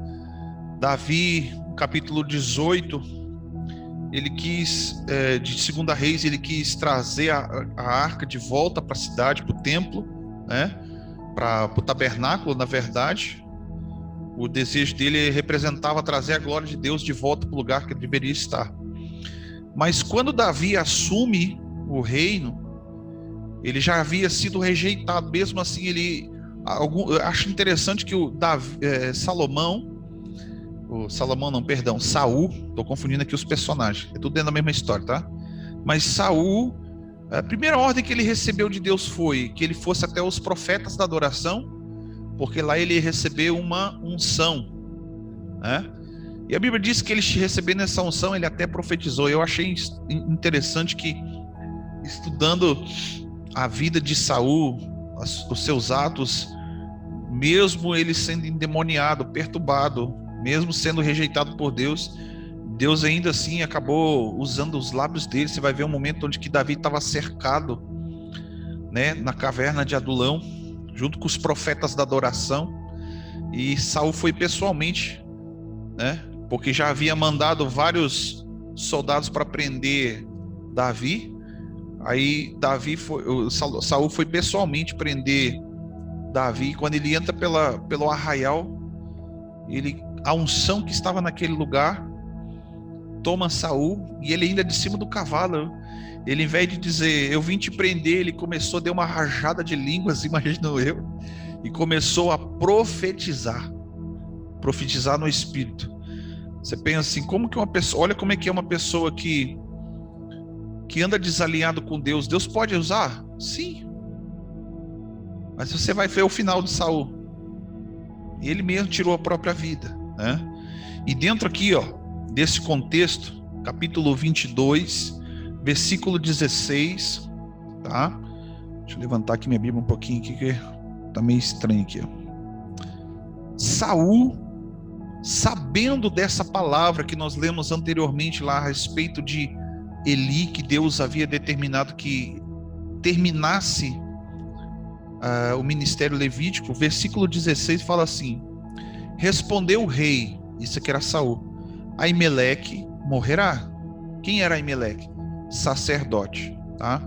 Davi, capítulo 18, ele quis, de 2 Reis, ele quis trazer a arca de volta para a cidade, para o templo, né? Para o tabernáculo, na verdade. O desejo dele representava trazer a glória de Deus de volta para o lugar que ele deveria estar. Mas quando Davi assume o reino, ele já havia sido rejeitado. Mesmo assim, eu acho interessante que Saul, estou confundindo aqui os personagens, é tudo dentro da mesma história, tá? Mas Saul, a primeira ordem que ele recebeu de Deus foi que ele fosse até os profetas da adoração, porque lá ele recebeu uma unção, né? E a Bíblia diz que ele recebendo essa unção, ele até profetizou. Eu achei interessante que, estudando a vida de Saul, os seus atos, mesmo ele sendo endemoniado, perturbado, mesmo sendo rejeitado por Deus, Deus ainda assim acabou usando os lábios dele. Você vai ver um momento onde que Davi estava cercado, né, na caverna de Adulão, junto com os profetas da adoração, e Saul foi pessoalmente, né, porque já havia mandado vários soldados para prender Davi. Aí Saul foi pessoalmente prender Davi. Quando ele entra pelo arraial, a unção que estava naquele lugar toma Saul, e ele ainda de cima do cavalo. Ele, em vez de dizer, eu vim te prender, ele começou a dar uma rajada de línguas, imagino eu, e começou a profetizar no Espírito. Você pensa assim, como que uma pessoa, olha como é que é uma pessoa que anda desalinhado com Deus, Deus pode usar? Sim. Mas você vai ver o final de Saul. Ele mesmo tirou a própria vida, né? E dentro aqui, ó, desse contexto, capítulo 22, versículo 16, tá? Deixa eu levantar aqui minha Bíblia um pouquinho aqui, que tá meio estranho aqui, ó. Saul, sabendo dessa palavra que nós lemos anteriormente lá a respeito de Eli, que Deus havia determinado que terminasse o ministério levítico, versículo 16 fala assim: respondeu o rei, isso aqui era Saul, Aimeleque morrerá. Quem era Aimeleque? Sacerdote, tá?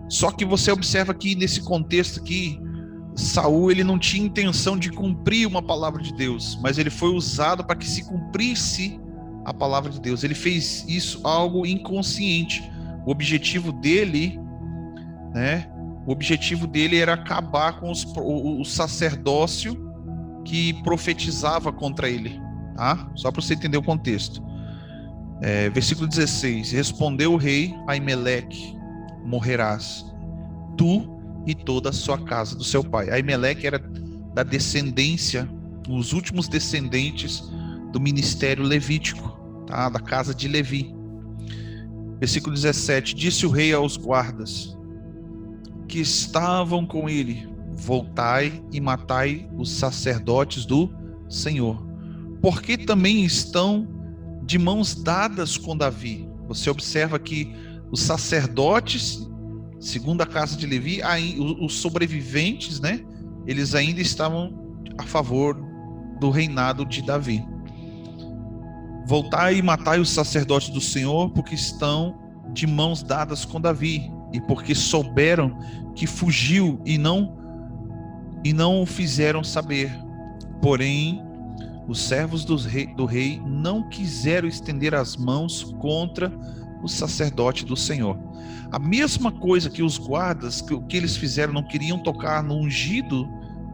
Só que você observa que nesse contexto aqui, Saul, ele não tinha intenção de cumprir uma palavra de Deus, mas ele foi usado para que se cumprisse a palavra de Deus. Ele fez isso algo inconsciente. O objetivo dele, né? O objetivo dele era acabar com o sacerdócio que profetizava contra ele, tá? Só para você entender o contexto. Versículo 16: respondeu o rei a Aimeleque: morrerás, tu e toda a sua casa do seu pai. Aimeleque era da descendência, os últimos descendentes do ministério levítico, tá? Da casa de Levi. Versículo 17: disse o rei aos guardas que estavam com ele: voltai e matai os sacerdotes do Senhor, porque também estão de mãos dadas com Davi. Você observa que os sacerdotes, segundo a casa de Levi, os sobreviventes, né? Eles ainda estavam a favor do reinado de Davi. Voltai e matai os sacerdotes do Senhor, porque estão de mãos dadas com Davi, e porque souberam que fugiu e não o fizeram saber. Porém, os servos do rei não quiseram estender as mãos contra o sacerdote do Senhor. A mesma coisa que os guardas, que o que eles fizeram, não queriam tocar no ungido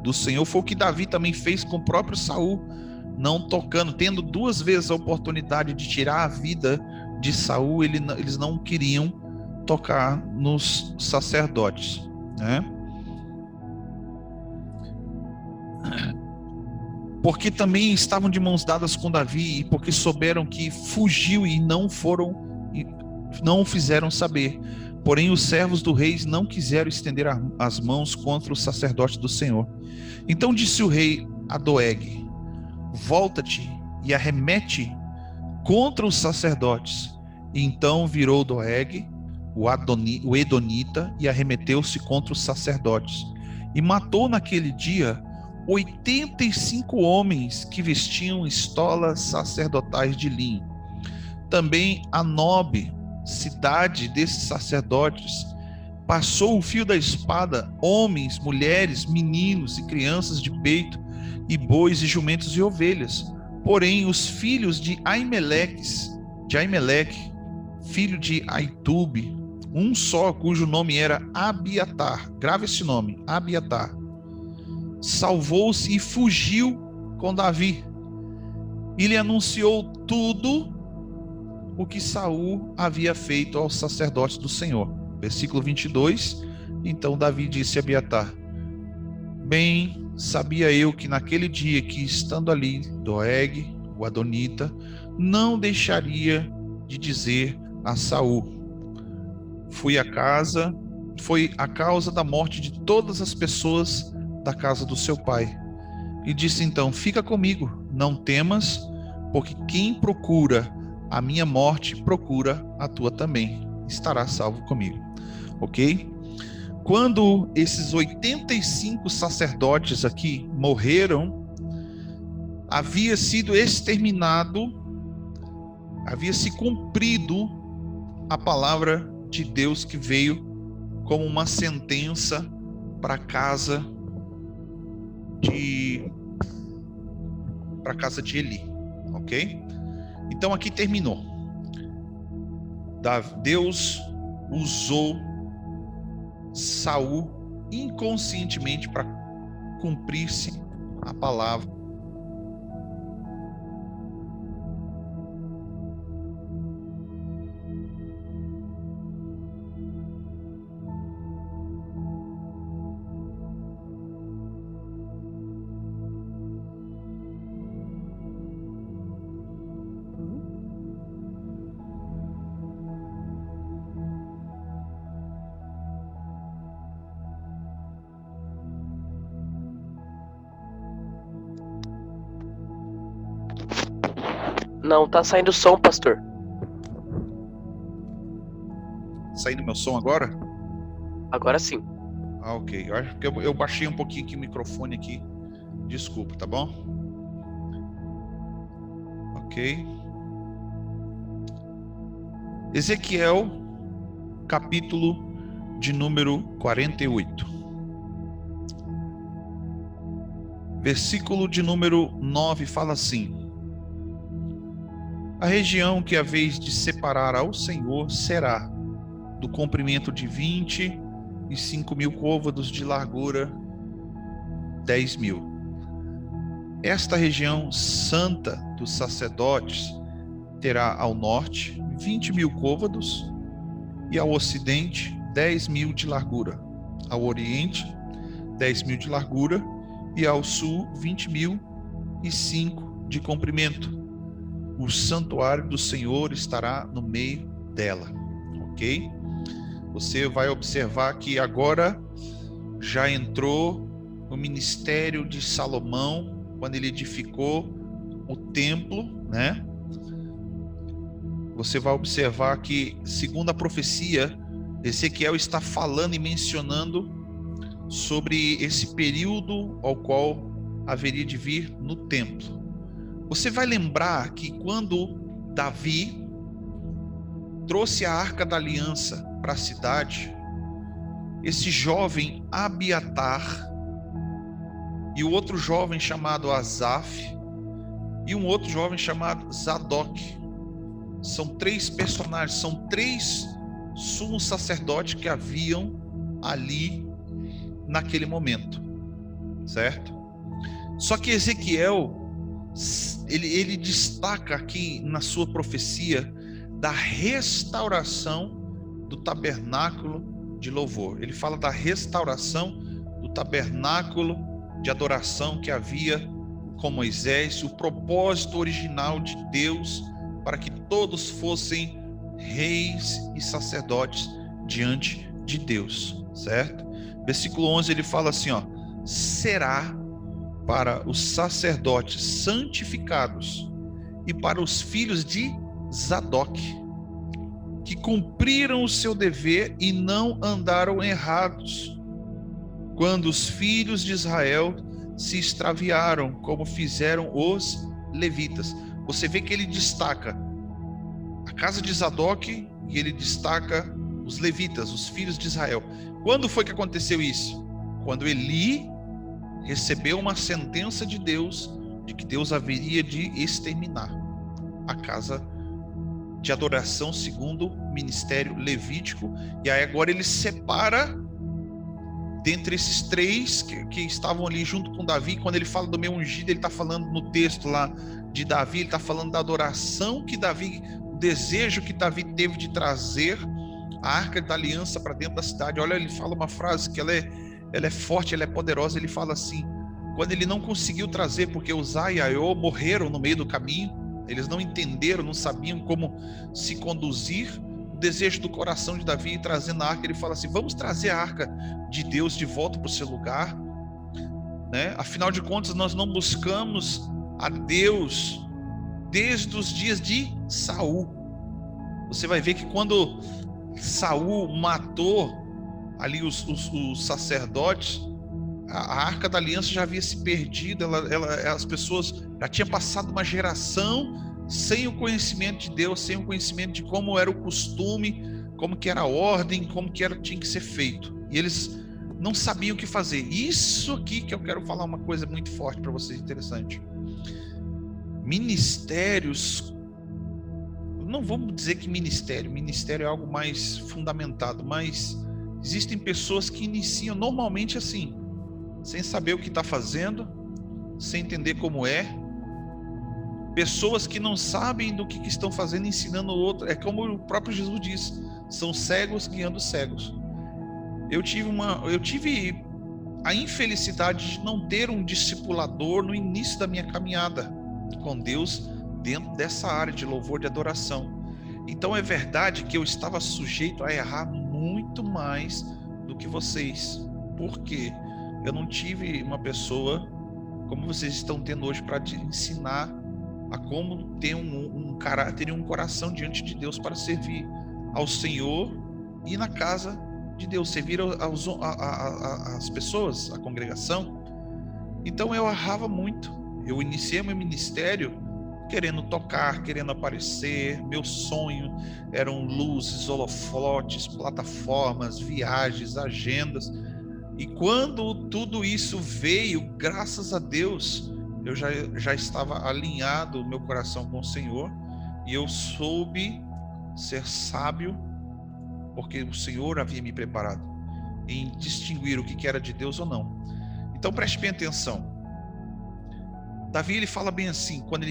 do Senhor, foi o que Davi também fez com o próprio Saul, não tocando, tendo duas vezes a oportunidade de tirar a vida de Saul, eles não queriam tocar nos sacerdotes, né? Porque também estavam de mãos dadas com Davi, e porque souberam que fugiu e não o fizeram saber. Porém, os servos do rei não quiseram estender as mãos contra o sacerdote do Senhor. Então disse o rei a Doeg: volta-te e arremete contra os sacerdotes. E então virou Doeg, o Edonita, e arremeteu-se contra os sacerdotes, e matou naquele dia 85 homens que vestiam estolas sacerdotais de linho. Também a Nobe, cidade desses sacerdotes, passou o fio da espada homens, mulheres, meninos e crianças de peito, e bois e jumentos e ovelhas. Porém, os filhos de Aimeleque, filho de Aitube, um só, cujo nome era Abiatar, grave esse nome, Abiatar, salvou-se e fugiu com Davi, e lhe anunciou tudo o que Saul havia feito aos sacerdotes do Senhor. Versículo 22, então Davi disse a Abiatar: bem sabia eu que naquele dia que, estando ali Doeg, o Adonita, não deixaria de dizer a Saul: foi a causa da morte de todas as pessoas da casa do seu pai. E disse então: fica comigo, não temas, porque quem procura a minha morte procura a tua também, estará salvo comigo. Ok? Quando esses 85 sacerdotes aqui morreram, havia sido exterminado, havia se cumprido a palavra de Deus que veio como uma sentença para a casa de Eli, ok? Então aqui terminou. Deus usou Saul inconscientemente para cumprir-se a palavra. Não, tá saindo som, pastor. Saindo meu som agora? Agora sim. Ah, ok. Eu acho que eu baixei um pouquinho aqui o microfone aqui. Desculpa, tá bom? Ok. Ezequiel, capítulo de número 48. Versículo de número 9 fala assim: a região que haveis de separar ao Senhor será do comprimento de 25.000 côvados, de largura 10.000. Esta região santa dos sacerdotes terá ao norte 20.000 côvados e ao ocidente 10.000 de largura, ao oriente 10.000 de largura e ao sul 20.005 de comprimento. O santuário do Senhor estará no meio dela, ok? Você vai observar que agora já entrou o ministério de Salomão, quando ele edificou o templo, né? Você vai observar que, segundo a profecia, Ezequiel está falando e mencionando sobre esse período ao qual haveria de vir no templo. Você vai lembrar que quando Davi trouxe a Arca da Aliança para a cidade, esse jovem Abiatar e o outro jovem chamado Asaf e um outro jovem chamado Zadok, são 3 personagens, são 3 sumos sacerdotes que haviam ali naquele momento, certo? Só que Ezequiel, ele destaca aqui na sua profecia da restauração do tabernáculo de louvor. Ele fala da restauração do tabernáculo de adoração que havia com Moisés, o propósito original de Deus para que todos fossem reis e sacerdotes diante de Deus, certo? Versículo 11 ele fala assim, ó: será para os sacerdotes santificados e para os filhos de Zadok, que cumpriram o seu dever e não andaram errados, quando os filhos de Israel se extraviaram, como fizeram os levitas. Você vê que ele destaca a casa de Zadok e ele destaca os levitas, os filhos de Israel. Quando foi que aconteceu isso? Quando Eli recebeu uma sentença de Deus, de que Deus haveria de exterminar a casa de adoração segundo o ministério levítico. E aí agora ele separa dentre esses 3 que estavam ali junto com Davi. Quando ele fala do meu ungido, ele está falando no texto lá de Davi, ele está falando da adoração que Davi, o desejo que Davi teve de trazer a Arca da Aliança para dentro da cidade. Olha, ele fala uma frase que ela é forte, ela é poderosa. Ele fala assim: quando ele não conseguiu trazer, porque Uzá e Aiô morreram no meio do caminho, eles não entenderam, não sabiam como se conduzir, o desejo do coração de Davi trazendo a arca, ele fala assim: vamos trazer a arca de Deus de volta para o seu lugar, né? Afinal de contas, nós não buscamos a Deus desde os dias de Saul. Você vai ver que quando Saul matou ali os sacerdotes, a Arca da Aliança já havia se perdido, as pessoas já tinham passado uma geração sem o conhecimento de Deus, sem o conhecimento de como era o costume, como que era a ordem, como que tinha que ser feito. E eles não sabiam o que fazer. Isso aqui que eu quero falar uma coisa muito forte para vocês, interessante. Ministérios, não vamos dizer que ministério é algo mais fundamentado, mas existem pessoas que iniciam normalmente assim, sem saber o que está fazendo, sem entender como é. Pessoas que não sabem do que estão fazendo, ensinando o outro. É como o próprio Jesus diz: são cegos guiando cegos. Eu tive a infelicidade de não ter um discipulador no início da minha caminhada com Deus, dentro dessa área de louvor, de adoração. Então é verdade que eu estava sujeito a errar muito mais do que vocês. Por quê? Eu não tive uma pessoa como vocês estão tendo hoje para ensinar a como ter um caráter e um coração diante de Deus para servir ao Senhor e na casa de Deus, servir as pessoas, a congregação. Então eu errava muito. Eu iniciei meu ministério querendo tocar, querendo aparecer. Meu sonho eram luzes, holofotes, plataformas, viagens, agendas. E quando tudo isso veio, graças a Deus, eu já estava alinhado o meu coração com o Senhor, e eu soube ser sábio, porque o Senhor havia me preparado em distinguir o que era de Deus ou não. Então preste bem atenção. Davi, ele fala bem assim, quando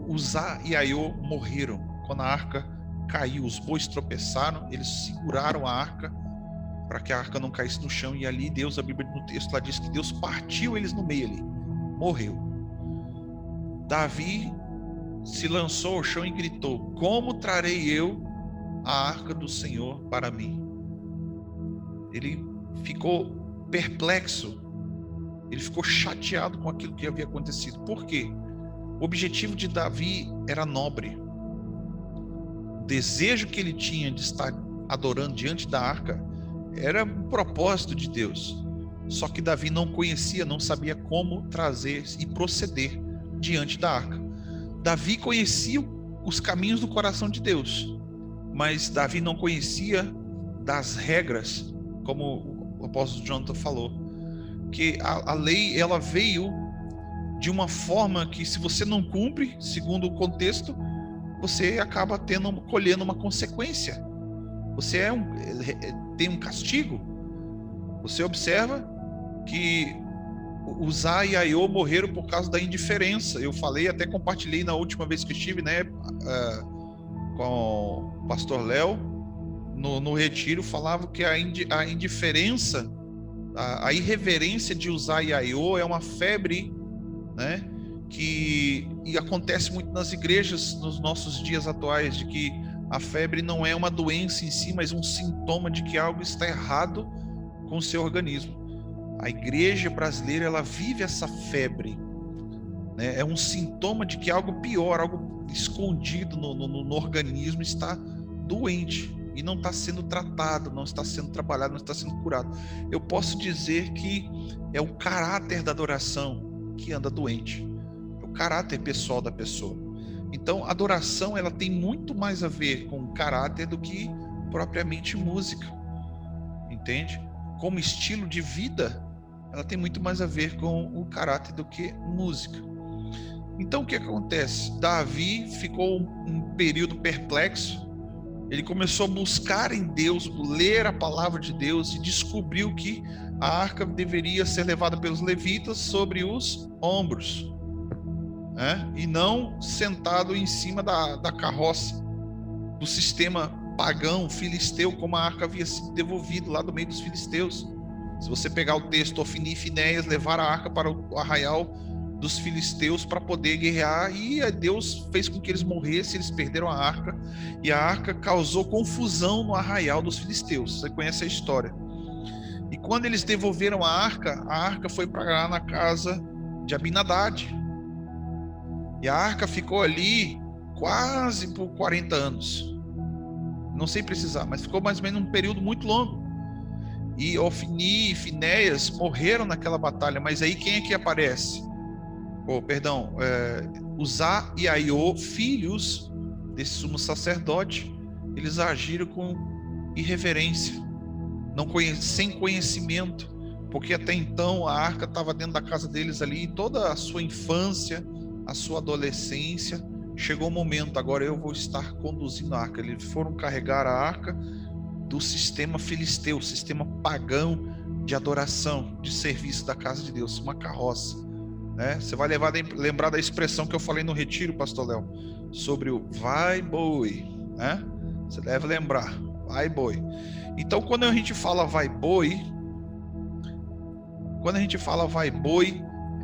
Uzá e Aiô morreram, quando a arca caiu, os bois tropeçaram, eles seguraram a arca para que a arca não caísse no chão, e ali Deus, a Bíblia no texto lá diz que Deus partiu eles no meio ali, morreu. Davi se lançou ao chão e gritou: como trarei eu a arca do Senhor para mim? Ele ficou perplexo, ele ficou chateado com aquilo que havia acontecido. Por quê? O objetivo de Davi era nobre. O desejo que ele tinha de estar adorando diante da arca era um propósito de Deus. Só que Davi não conhecia, não sabia como trazer e proceder diante da arca. Davi conhecia os caminhos do coração de Deus, mas Davi não conhecia das regras, como o apóstolo Jonathan falou, que a lei, ela veio de uma forma que, se você não cumpre, segundo o contexto, você acaba colhendo uma consequência. Você tem um castigo. Você observa que Uzá e Aiô morreram por causa da indiferença. Eu falei, até compartilhei na última vez que estive, né, com o pastor Léo, no retiro, falava que a indiferença, a irreverência de Uzá e Aiô é uma febre, né, e acontece muito nas igrejas nos nossos dias atuais, de que a febre não é uma doença em si, mas um sintoma de que algo está errado com o seu organismo. A igreja brasileira, ela vive essa febre, né? É um sintoma de que algo pior, algo escondido no organismo está doente e não está sendo tratado, não está sendo trabalhado, não está sendo curado. Eu posso dizer que é o caráter da adoração que anda doente, é o caráter pessoal da pessoa. Então, a adoração, ela tem muito mais a ver com o caráter do que propriamente música, entende? Como estilo de vida, ela tem muito mais a ver com o caráter do que música. Então, o que acontece? Davi ficou um período perplexo. Ele começou a buscar em Deus, ler a palavra de Deus, e descobriu que a arca deveria ser levada pelos levitas sobre os ombros, né? E não sentado em cima da carroça do sistema pagão filisteu, como a arca havia sido devolvida lá do meio dos filisteus. Se você pegar o texto, Ofni e Finéias levaram a arca para o arraial dos filisteus para poder guerrear, e Deus fez com que eles morressem, eles perderam a arca, e a arca causou confusão no arraial dos filisteus. Você conhece a história. E quando eles devolveram a arca foi para lá na casa de Abinadad. E a arca ficou ali quase por 40 anos. Não sei precisar, mas ficou mais ou menos um período muito longo. E Ofni e Finéias morreram naquela batalha. Mas aí quem é que aparece? Uzá e Aiô, filhos desse sumo sacerdote, eles agiram com irreverência, sem conhecimento, porque até então a arca estava dentro da casa deles ali, toda a sua infância, a sua adolescência. Chegou o momento, agora eu vou estar conduzindo a arca. Eles foram carregar a arca do sistema filisteu, sistema pagão de adoração, de serviço da casa de Deus, uma carroça, né? Você vai lembrar da expressão que eu falei no retiro, pastor Léo, sobre o vai boi, né? Você deve lembrar, vai boi. Então, quando a gente fala vai boi,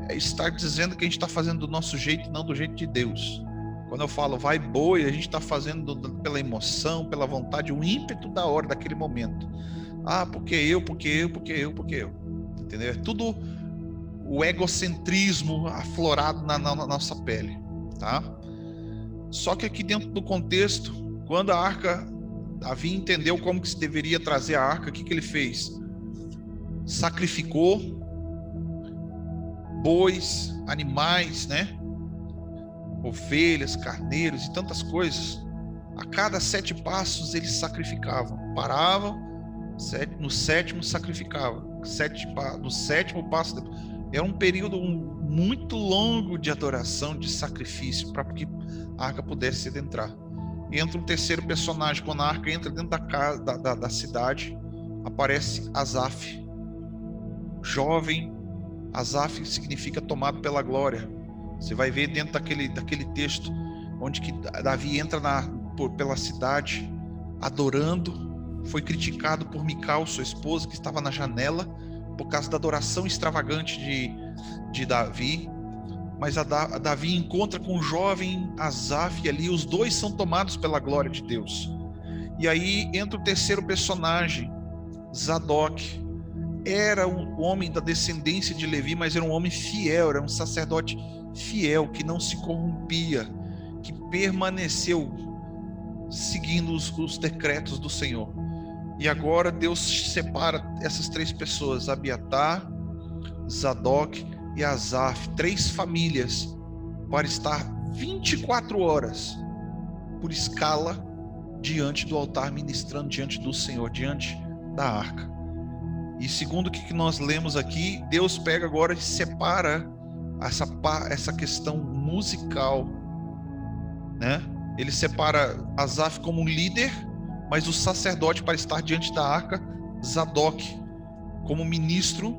é estar dizendo que a gente está fazendo do nosso jeito, não do jeito de Deus. Quando eu falo vai boi, a gente está fazendo pela emoção, pela vontade, o ímpeto da hora, daquele momento. Porque eu. Entendeu? É tudo o egocentrismo aflorado na nossa pele. tá? Só que aqui dentro do contexto, quando a arca, Davi entendeu como que se deveria trazer a arca, o que ele fez? Sacrificou bois, animais, né? Ovelhas, carneiros e tantas coisas. A cada 7 passos eles sacrificavam. Paravam, no 7º sacrificava. No 7º passo, era um período muito longo de adoração, de sacrifício, para que a arca pudesse adentrar. Entra um terceiro personagem. Quando a arca entra dentro da casa, da cidade, aparece Asaf, jovem. Asaf significa tomado pela glória. Você vai ver dentro daquele texto onde que Davi entra pela cidade adorando. Foi criticado por Mical, sua esposa, que estava na janela por causa da adoração extravagante de Davi. Mas Davi encontra com o jovem Asaf, e ali os dois são tomados pela glória de Deus. E aí entra o terceiro personagem, Zadok. Era um homem da descendência de Levi, mas era um homem fiel, era um sacerdote fiel, que não se corrompia, que permaneceu seguindo os decretos do Senhor. E agora Deus separa essas 3 pessoas, Abiatar, Zadok e Asaf, 3 famílias, para estar 24 horas por escala diante do altar, ministrando diante do Senhor, diante da arca. E segundo o que nós lemos aqui, Deus pega agora e separa essa questão musical, né? Ele separa Asaf como um líder, mas o sacerdote para estar diante da arca, Zadok, como ministro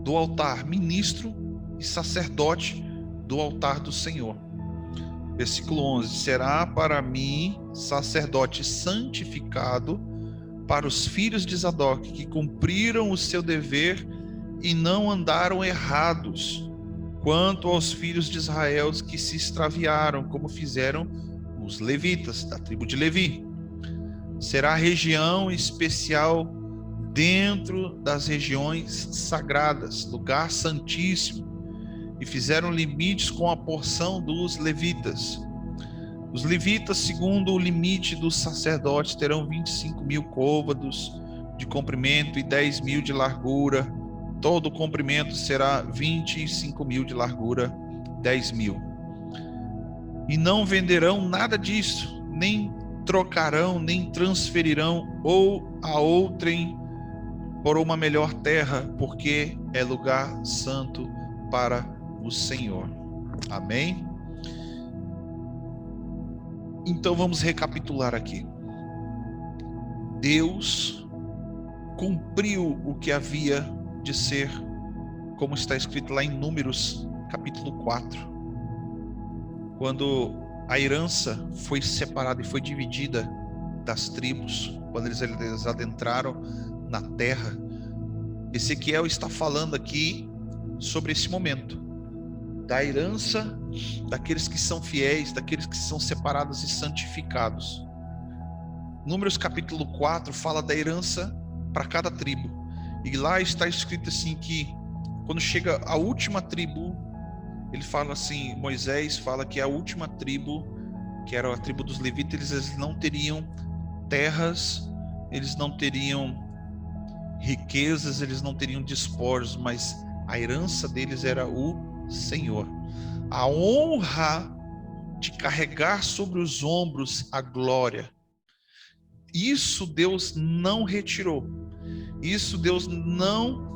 do altar, ministro e sacerdote do altar do Senhor. Versículo 11: será para mim sacerdote santificado para os filhos de Zadok, que cumpriram o seu dever e não andaram errados, quanto aos filhos de Israel que se extraviaram, como fizeram os levitas, da tribo de Levi. Será região especial dentro das regiões sagradas, lugar santíssimo, e fizeram limites com a porção dos levitas. Os levitas, segundo o limite dos sacerdotes, terão 25.000 côvados de comprimento e 10.000 de largura. Todo o comprimento será 25.000 de largura, 10.000. E não venderão nada disso, nem trocarão, nem transferirão ou a outrem por uma melhor terra, porque é lugar santo para o Senhor. Amém? Então vamos recapitular aqui. Deus cumpriu o que havia de ser, como está escrito lá em Números, capítulo 4. Quando a herança foi separada e foi dividida das tribos, quando eles adentraram na terra, Ezequiel está falando aqui sobre esse momento da herança daqueles que são fiéis, daqueles que são separados e santificados. Números capítulo 4 fala da herança para cada tribo. E lá está escrito assim que quando chega a última tribo, ele fala assim, Moisés fala que a última tribo, que era a tribo dos levitas, eles não teriam terras, eles não teriam riquezas, eles não teriam despojos, mas a herança deles era o Senhor. A honra de carregar sobre os ombros a glória. Isso Deus não retirou. Isso Deus não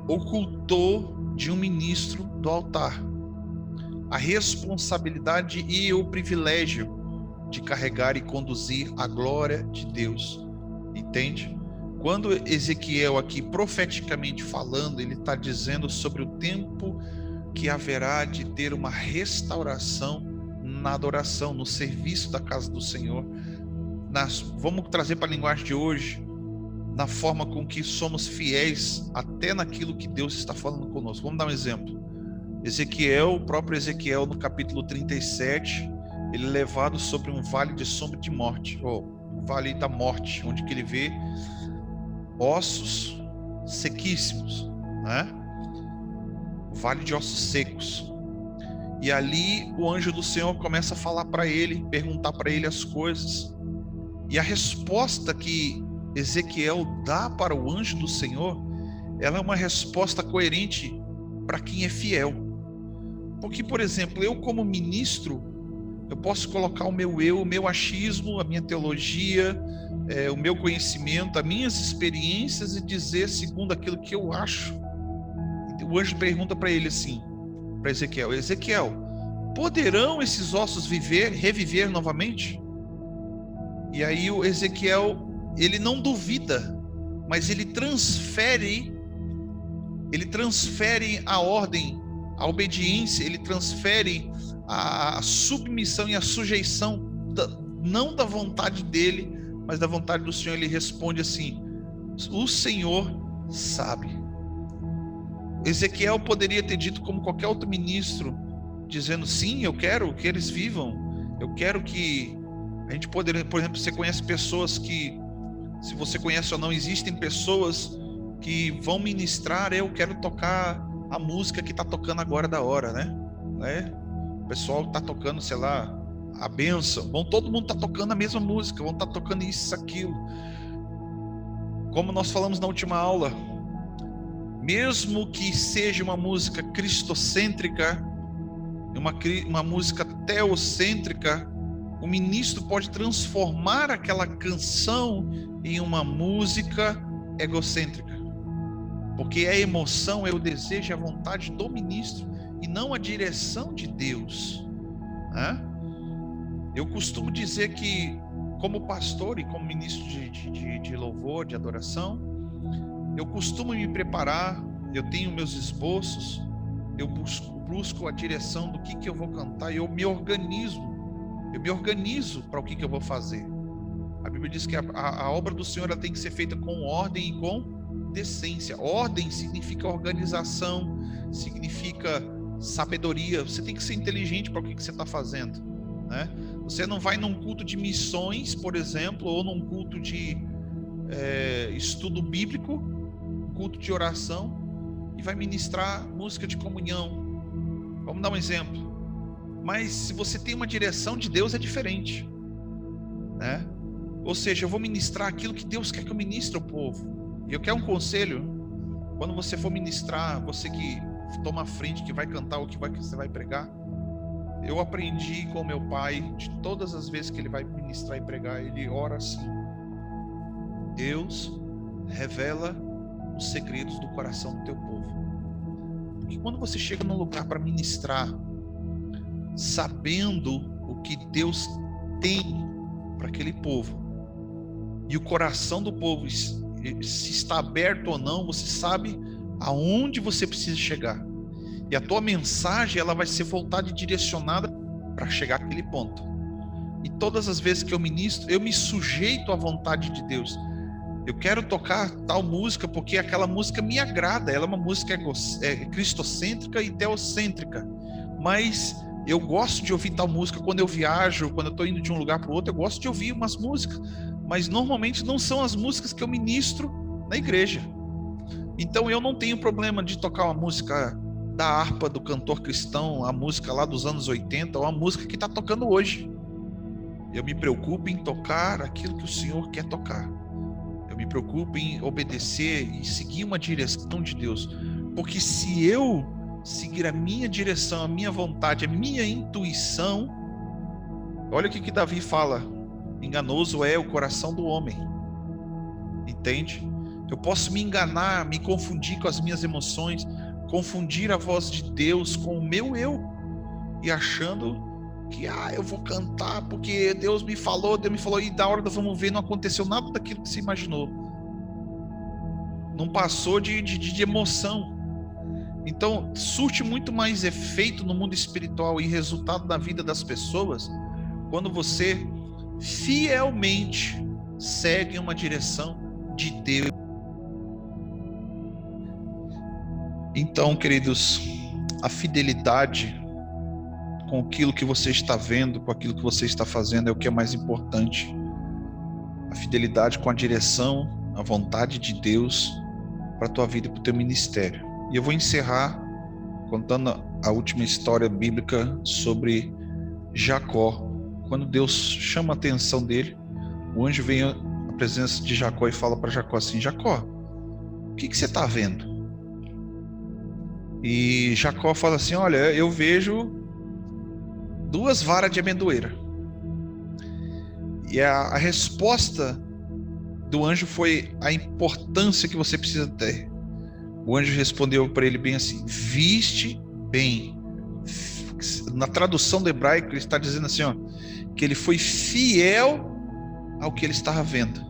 ocultou de um ministro do altar. A responsabilidade e o privilégio de carregar e conduzir a glória de Deus. Entende? Quando Ezequiel aqui profeticamente falando, ele está dizendo sobre o tempo que haverá de ter uma restauração na adoração, no serviço da casa do Senhor. Vamos trazer para a linguagem de hoje, na forma com que somos fiéis até naquilo que Deus está falando conosco. Vamos dar um exemplo. Ezequiel, o próprio Ezequiel, no capítulo 37, ele é levado sobre um vale de sombra de morte, ou vale da morte, onde que ele vê ossos sequíssimos, né? Vale de ossos secos. E ali o anjo do Senhor começa a falar para ele, perguntar para ele as coisas. E a resposta que Ezequiel dá para o anjo do Senhor, ela é uma resposta coerente para quem é fiel. Porque, por exemplo, eu como ministro, eu posso colocar o meu achismo, a minha teologia, o meu conhecimento, as minhas experiências e dizer segundo aquilo que eu acho. O anjo pergunta para ele assim, para Ezequiel: Ezequiel, poderão esses ossos reviver novamente? E aí o Ezequiel, ele não duvida, mas ele transfere a ordem, a obediência, ele transfere a submissão e a sujeição, não da vontade dele, mas da vontade do Senhor. Ele responde assim: o Senhor sabe. Ezequiel poderia ter dito como qualquer outro ministro, dizendo: sim, eu quero que eles vivam, eu quero que a gente poderia, por exemplo, você conhece pessoas que, se você conhece ou não, existem pessoas que vão ministrar, eu quero tocar a música que está tocando agora da hora, né? O pessoal está tocando, sei lá, a bênção, todo mundo está tocando a mesma música, vão estar tocando isso, aquilo. Como nós falamos na última aula, mesmo que seja uma música cristocêntrica, uma música teocêntrica, o ministro pode transformar aquela canção em uma música egocêntrica, porque a emoção é o desejo, a vontade do ministro e não a direção de Deus, né? Eu costumo dizer que, como pastor e como ministro de louvor, de adoração, eu costumo me preparar, eu tenho meus esboços, eu busco a direção do que eu vou cantar, e eu me organizo para o que eu vou fazer. A Bíblia diz que a obra do Senhor, ela tem que ser feita com ordem e com decência. Ordem significa organização, significa sabedoria. Você tem que ser inteligente para o que você está fazendo, né? Você não vai num culto de missões, por exemplo, ou num culto de estudo bíblico, um culto de oração, e vai ministrar música de comunhão. Vamos dar um exemplo. Mas se você tem uma direção de Deus, é diferente, né? Ou seja, eu vou ministrar aquilo que Deus quer que eu ministre ao povo. E eu quero um conselho: quando você for ministrar, você que toma a frente, que vai cantar ou que você vai pregar, eu aprendi com meu pai, de todas as vezes que ele vai ministrar e pregar, ele ora assim: Deus, revela os segredos do coração do teu povo. Porque quando você chega num lugar para ministrar, sabendo o que Deus tem para aquele povo, e o coração do povo se está aberto ou não, você sabe aonde você precisa chegar, e a tua mensagem, ela vai ser voltada e direcionada para chegar àquele ponto. E todas as vezes que eu ministro, eu me sujeito à vontade de Deus. Eu quero tocar tal música porque aquela música me agrada, ela é uma música cristocêntrica e teocêntrica, mas eu gosto de ouvir tal música quando eu viajo, quando eu estou indo de um lugar para o outro, eu gosto de ouvir umas músicas, mas normalmente não são as músicas que eu ministro na igreja. Então eu não tenho problema de tocar uma música da harpa do cantor cristão, a música lá dos anos 80, ou a música que está tocando hoje. Eu me preocupo em tocar aquilo que o Senhor quer tocar. Eu me preocupo em obedecer e seguir uma direção de Deus, porque se eu seguir a minha direção, a minha vontade, a minha intuição, olha o que Davi fala: enganoso é o coração do homem. Entende? Eu posso me enganar, me confundir com as minhas emoções, confundir a voz de Deus com o meu eu, e achando que eu vou cantar porque Deus me falou, e da hora do vamos ver, não aconteceu nada daquilo que você imaginou, não passou de emoção. Então surte muito mais efeito no mundo espiritual e resultado na vida das pessoas quando você fielmente segue uma direção de Deus. Então, queridos, a fidelidade com aquilo que você está vendo, com aquilo que você está fazendo, é o que é mais importante. A fidelidade com a direção, a vontade de Deus para a tua vida e para o teu ministério. E eu vou encerrar contando a última história bíblica sobre Jacó. Quando Deus chama a atenção dele, o anjo vem à presença de Jacó e fala para Jacó assim: Jacó, o que você está vendo? E Jacó fala assim: olha, eu vejo 2 varas de amendoeira. E a resposta do anjo foi a importância que você precisa ter. O anjo respondeu para ele bem assim: viste bem. Na tradução do hebraico ele está dizendo assim, ó, que ele foi fiel ao que ele estava vendo,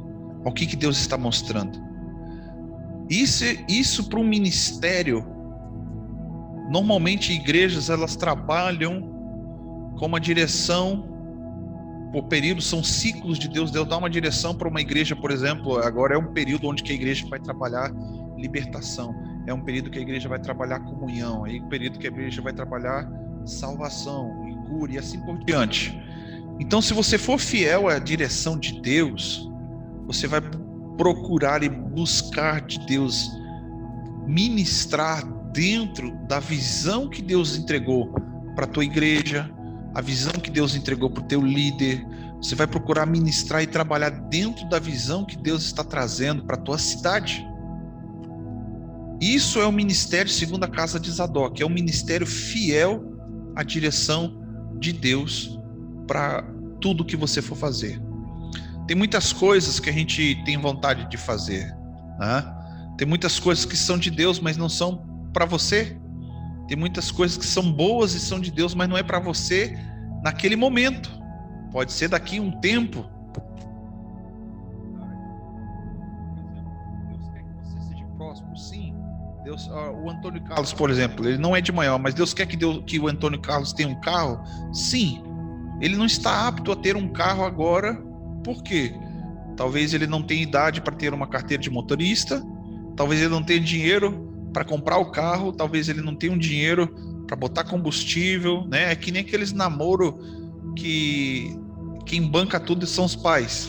ao que Deus está mostrando. Isso para um ministério, normalmente igrejas elas trabalham com uma direção por período, são ciclos de Deus. Deus dá uma direção para uma igreja, por exemplo, agora é um período onde que a igreja vai trabalhar libertação, é um período que a igreja vai trabalhar comunhão, aí um período que a igreja vai trabalhar salvação e cura e assim por diante. Então, se você for fiel à direção de Deus, você vai procurar e buscar de Deus ministrar dentro da visão que Deus entregou para a tua igreja, a visão que Deus entregou para o teu líder. Você vai procurar ministrar e trabalhar dentro da visão que Deus está trazendo para a tua cidade. Isso é o ministério segundo a casa de Zadok, é um ministério fiel à direção de Deus para tudo que você for fazer. Tem muitas coisas que a gente tem vontade de fazer, né? Tem muitas coisas que são de Deus, mas não são para você. Tem muitas coisas que são boas e são de Deus, mas não é para você naquele momento. Pode ser daqui um tempo. Deus quer que você seja próximo, sim. Deus, o Antônio Carlos, por exemplo, ele não é de Maior, mas Deus quer que o Antônio Carlos tenha um carro? Sim. Ele não está apto a ter um carro agora. Por quê? Talvez ele não tenha idade para ter uma carteira de motorista, talvez ele não tenha dinheiro para comprar o carro, talvez ele não tenha um dinheiro para botar combustível, né? É que nem aqueles namoro que quem banca tudo são os pais.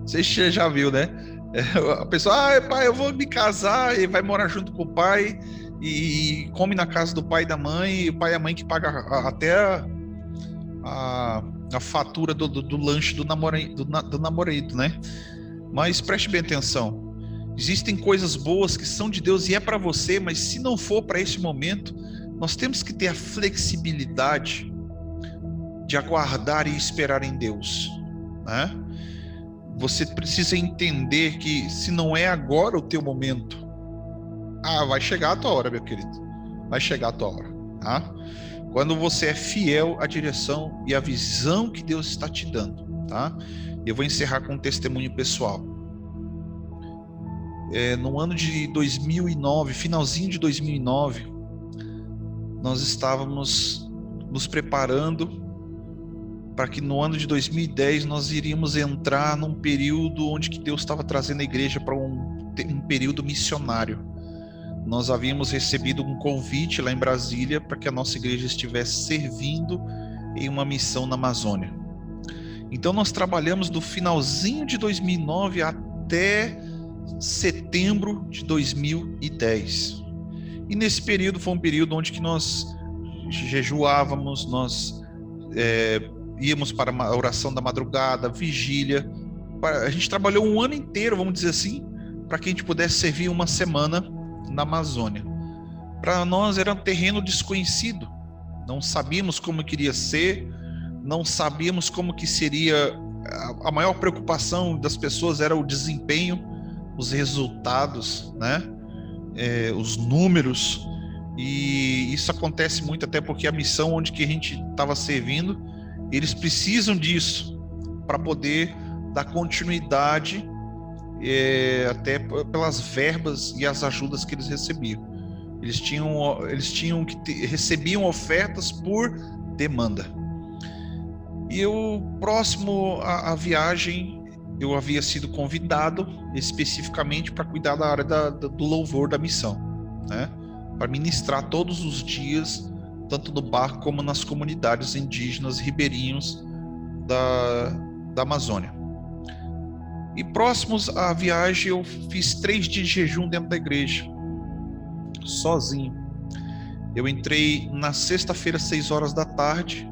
Você já viu, né? A pessoa, pai, eu vou me casar, e vai morar junto com o pai e come na casa do pai e da mãe, e o pai e a mãe que paga até a fatura do lanche do namorado, né? Mas preste bem atenção. Existem coisas boas que são de Deus e é para você, mas se não for para esse momento, nós temos que ter a flexibilidade de aguardar e esperar em Deus, né? Você precisa entender que se não é agora o teu momento, vai chegar a tua hora, meu querido. Vai chegar a tua hora, tá? Quando você é fiel à direção e à visão que Deus está te dando, tá? Eu vou encerrar com um testemunho pessoal. No ano de 2009, finalzinho de 2009, nós estávamos nos preparando para que no ano de 2010 nós iríamos entrar num período onde que Deus estava trazendo a igreja para um período missionário. Nós havíamos recebido um convite lá em Brasília para que a nossa igreja estivesse servindo em uma missão na Amazônia. Então nós trabalhamos do finalzinho de 2009 até setembro de 2010. E nesse período foi um período onde que nós jejuávamos, nós íamos para a oração da madrugada, vigília. A gente trabalhou um ano inteiro, vamos dizer assim, para que a gente pudesse servir uma semana na Amazônia. Para nós era um terreno desconhecido, não sabíamos como queria ser, não sabíamos como que seria. A maior preocupação das pessoas era o desempenho, os resultados, né? Os números, e isso acontece muito até porque a missão onde que a gente estava servindo, eles precisam disso para poder dar continuidade, até pelas verbas e as ajudas que eles recebiam. Eles tinham que recebiam ofertas por demanda. E eu, próximo à viagem, eu havia sido convidado especificamente para cuidar da área do louvor da missão, né? Para ministrar todos os dias, tanto no barco como nas comunidades indígenas ribeirinhos da Amazônia. E próximos à viagem, eu fiz 3 dias de jejum dentro da igreja, sozinho. Eu entrei na sexta-feira, 6 horas da tarde,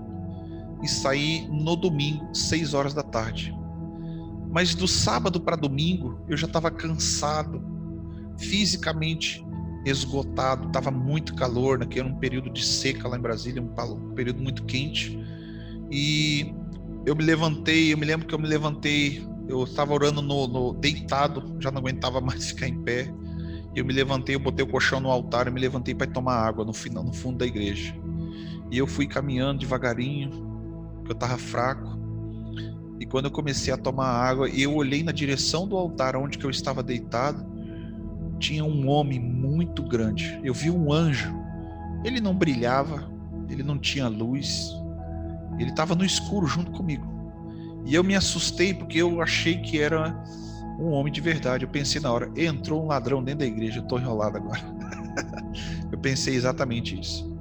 e saí no domingo, 6 horas da tarde. Mas do sábado para domingo, eu já estava cansado, fisicamente esgotado, estava muito calor, né, que era um período de seca lá em Brasília, um período muito quente. E eu me lembro que eu me levantei, eu estava orando deitado, já não aguentava mais ficar em pé. Eu me levantei, eu botei o colchão no altar, eu me levantei para tomar água no fundo da igreja. E eu fui caminhando devagarinho, porque eu estava fraco. E quando eu comecei a tomar água, eu olhei na direção do altar onde que eu estava deitado, tinha um homem muito grande. Eu vi um anjo. Ele não brilhava, ele não tinha luz, ele estava no escuro junto comigo. E eu me assustei porque eu achei que era um homem de verdade. Eu pensei na hora, entrou um ladrão dentro da igreja, eu estou enrolado agora. Eu pensei exatamente isso.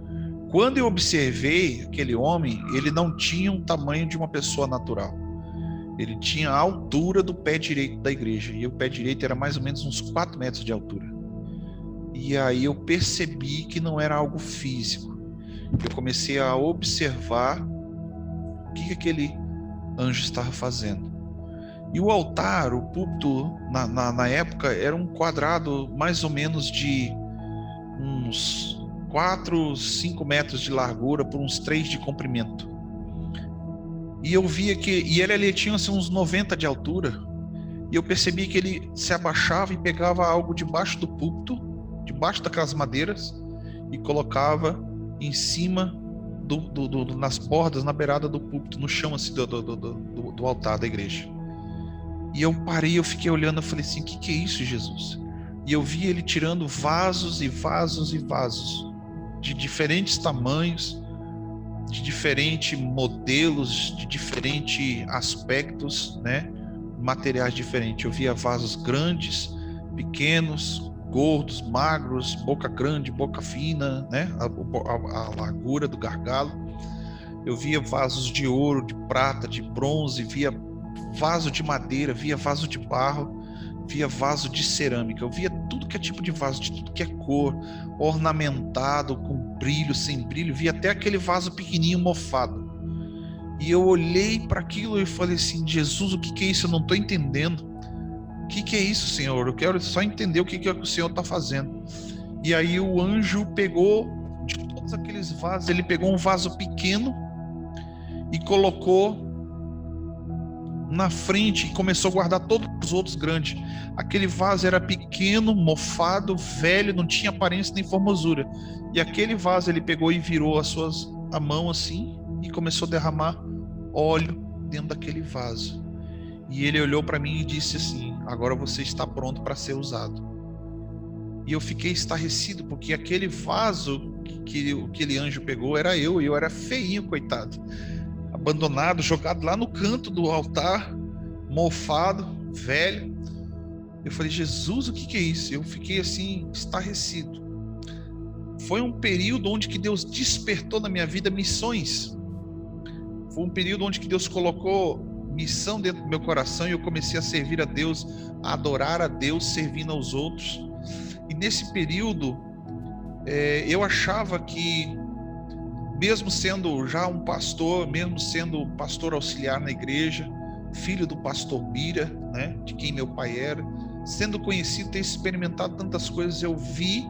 Quando eu observei aquele homem, ele não tinha o tamanho de uma pessoa natural. Ele tinha a altura do pé direito da igreja. E o pé direito era mais ou menos uns 4 metros de altura. E aí eu percebi que não era algo físico. Eu comecei a observar o que aquele anjo estava fazendo. E o altar, o púlpito, na época, era um quadrado mais ou menos de uns 4, 5 metros de largura por uns 3 de comprimento. E eu via que ele tinha assim, uns 90 de altura. E eu percebi que ele se abaixava e pegava algo debaixo do púlpito, debaixo daquelas madeiras, e colocava em cima nas bordas, na beirada do púlpito, no chão assim, do altar da igreja. E eu parei, eu fiquei olhando, eu falei assim, o que é isso, Jesus? E eu vi ele tirando vasos e vasos e vasos, de diferentes tamanhos, de diferentes modelos, de diferentes aspectos, né? Materiais diferentes. Eu via vasos grandes, pequenos, gordos, magros, boca grande, boca fina, né? A largura do gargalo. Eu via vasos de ouro, de prata, de bronze, via vaso de madeira, via vaso de barro, via vaso de cerâmica. Eu via tudo que é tipo de vaso, de tudo que é cor, ornamentado, com brilho, sem brilho. Via até aquele vaso pequenininho mofado. E eu olhei para aquilo e falei assim, Jesus, o que é isso? Eu não estou entendendo. O que é isso, Senhor? Eu quero só entender o que é que o Senhor está fazendo. E aí o anjo pegou, de todos aqueles vasos, ele pegou um vaso pequeno e colocou na frente e começou a guardar todos os outros grandes. Aquele vaso era pequeno, mofado, velho, não tinha aparência nem formosura. E aquele vaso ele pegou e virou a mão assim e começou a derramar óleo dentro daquele vaso. E ele olhou para mim e disse assim, agora você está pronto para ser usado. E eu fiquei estarrecido, porque aquele vaso que aquele anjo pegou era eu, e eu era feinho, coitado. Abandonado, jogado lá no canto do altar, mofado, velho. Eu falei, Jesus, o que é isso? Eu fiquei assim, estarrecido. Foi um período onde que Deus despertou na minha vida missões. Foi um período onde que Deus colocou missão dentro do meu coração e eu comecei a servir a Deus, a adorar a Deus, servindo aos outros. E nesse período, eu achava que, mesmo sendo já um pastor, mesmo sendo pastor auxiliar na igreja, filho do pastor Bira, né, de quem meu pai era, sendo conhecido, ter experimentado tantas coisas, eu vi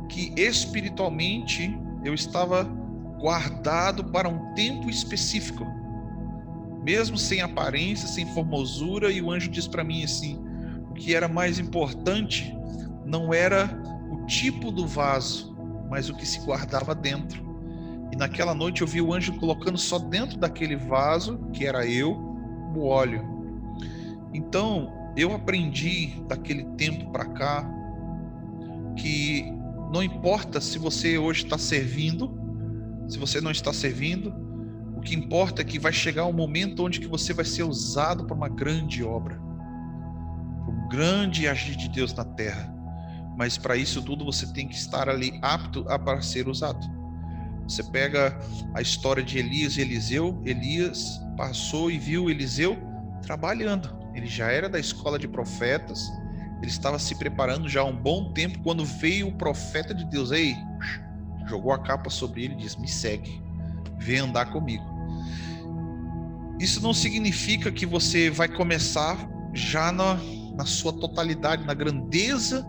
que espiritualmente eu estava guardado para um tempo específico, mesmo sem aparência, sem formosura. E o anjo disse para mim assim, o que era mais importante não era o tipo do vaso, mas o que se guardava dentro. E naquela noite eu vi o anjo colocando só dentro daquele vaso, que era eu, o óleo. Então eu aprendi daquele tempo para cá que não importa se você hoje está servindo, se você não está servindo, o que importa é que vai chegar um momento onde que você vai ser usado para uma grande obra, para um grande agir de Deus na terra. Mas para isso tudo você tem que estar ali apto para ser usado. Você pega a história de Elias e Eliseu. Elias passou e viu Eliseu trabalhando. Ele já era da escola de profetas, ele estava se preparando já há um bom tempo, quando veio o profeta de Deus. Ei, jogou a capa sobre ele e disse: me segue, vem andar comigo. Isso não significa que você vai começar já na sua totalidade, na grandeza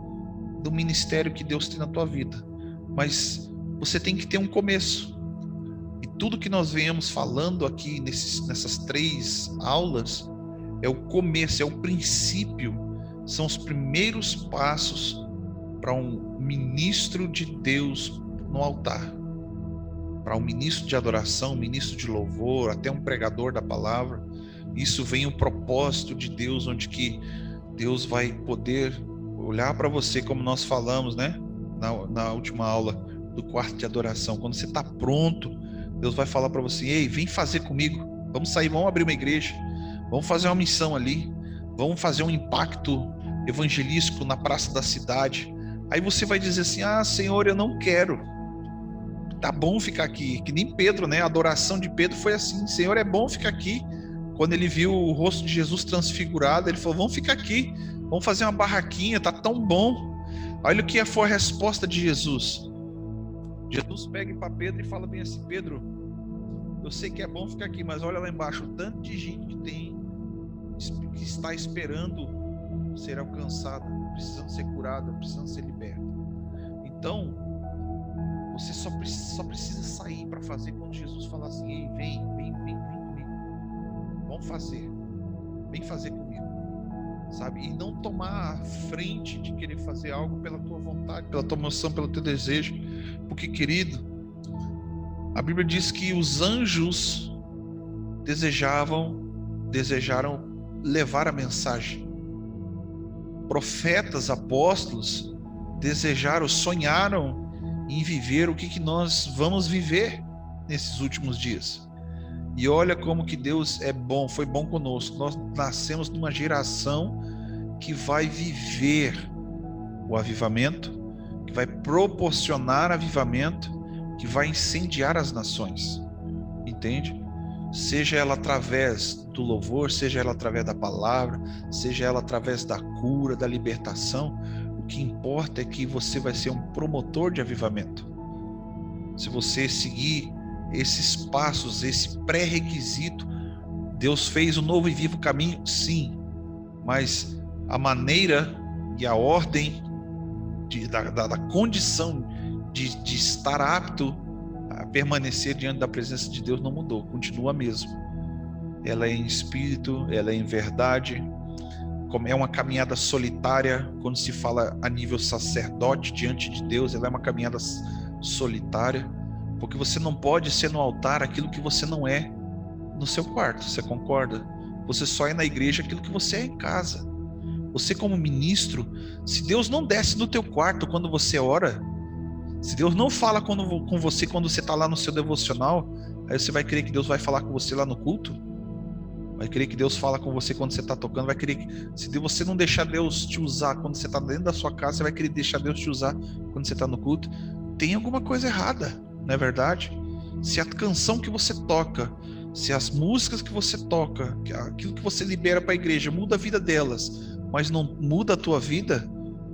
do ministério que Deus tem na tua vida, mas você tem que ter um começo. E tudo que nós viemos falando aqui nessas 3 aulas é o começo, é o princípio, são os primeiros passos para um ministro de Deus no altar, para um ministro de adoração, um ministro de louvor, até um pregador da palavra. Isso vem o propósito de Deus, onde que Deus vai poder olhar para você, como nós falamos, né, na última aula do quarto de adoração. Quando você está pronto, Deus vai falar para você: ei, vem fazer comigo, vamos sair, vamos abrir uma igreja, vamos fazer uma missão ali, vamos fazer um impacto evangelístico na praça da cidade. Aí você vai dizer assim: ah, Senhor, eu não quero, tá bom ficar aqui. Que nem Pedro, né? A adoração de Pedro foi assim: Senhor, é bom ficar aqui. Quando ele viu o rosto de Jesus transfigurado, ele falou: vamos ficar aqui, vamos fazer uma barraquinha, tá tão bom. Olha o que foi a resposta de Jesus. Jesus pega para Pedro e fala bem assim: Pedro, eu sei que é bom ficar aqui, mas olha lá embaixo o tanto de gente que está esperando ser alcançada, precisando ser curada, precisando ser liberta. Então, você só precisa sair para fazer quando Jesus falar assim: ei, vem comigo, vamos fazer, vem fazer comigo, sabe? E não tomar a frente de querer fazer algo pela tua vontade, pela tua emoção, pelo teu desejo, porque, querido, a Bíblia diz que os anjos desejaram levar a mensagem. Profetas, apóstolos sonharam em viver o que nós vamos viver nesses últimos dias. E olha como que Deus é bom, foi bom conosco. Nós nascemos numa geração que vai viver o avivamento, que vai proporcionar avivamento, que vai incendiar as nações, entende? Seja ela através do louvor, seja ela através da palavra, seja ela através da cura, da libertação. O que importa é que você vai ser um promotor de avivamento. Se você seguir esses passos, esse pré-requisito, Deus fez um novo e vivo caminho, sim, mas a maneira e a ordem da condição de estar apto a permanecer diante da presença de Deus não mudou, continua a mesma. Ela é em espírito, ela é em verdade. Como é uma caminhada solitária, quando se fala a nível sacerdote diante de Deus, ela é uma caminhada solitária, porque você não pode ser no altar aquilo que você não é no seu quarto, você concorda? Você só é na igreja aquilo que você é em casa. Você, como ministro, se Deus não desce no teu quarto quando você ora, se Deus não fala com você quando você está lá no seu devocional, aí você vai crer que Deus vai falar com você lá no culto? Vai querer que Deus fala com você quando você está tocando? Vai querer que, se você não deixar Deus te usar quando você está dentro da sua casa, você vai querer deixar Deus te usar quando você está no culto? Tem alguma coisa errada, não é verdade? Se a canção que você toca, se as músicas que você toca, aquilo que você libera para a igreja muda a vida delas, mas não muda a tua vida,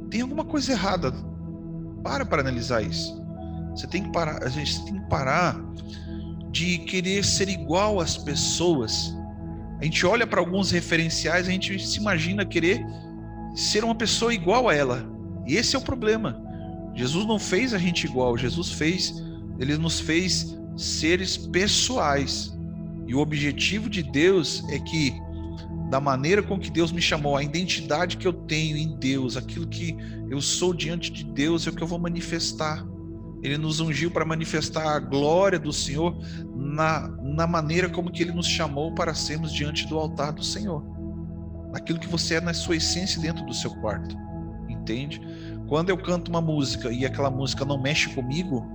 tem alguma coisa errada. Para analisar isso. Você tem que parar, a gente tem que parar de querer ser igual às pessoas. A gente olha para alguns referenciais, a gente se imagina querer ser uma pessoa igual a ela. E esse é o problema. Jesus não fez a gente igual, ele nos fez seres pessoais. E o objetivo de Deus é que, da maneira com que Deus me chamou, a identidade que eu tenho em Deus, aquilo que eu sou diante de Deus, é o que eu vou manifestar. Ele nos ungiu para manifestar a glória do Senhor na maneira como que Ele nos chamou para sermos diante do altar do Senhor. Aquilo que você é na sua essência dentro do seu quarto. Entende? Quando eu canto uma música e aquela música não mexe comigo,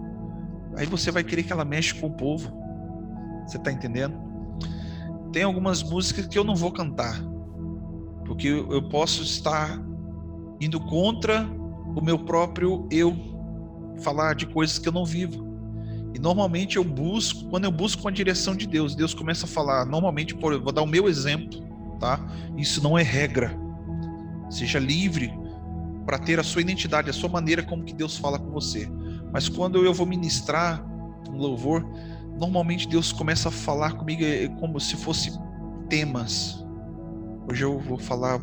aí você vai querer que ela mexa com o povo. Você está entendendo? Tem algumas músicas que eu não vou cantar, porque eu posso estar indo contra o meu próprio eu, falar de coisas que eu não vivo. E normalmente quando eu busco uma direção de Deus, Deus começa a falar, normalmente, eu vou dar o meu exemplo, tá? Isso não é regra. Seja livre para ter a sua identidade, a sua maneira como que Deus fala com você. Mas quando eu vou ministrar um louvor, normalmente Deus começa a falar comigo como se fosse temas. Hoje eu vou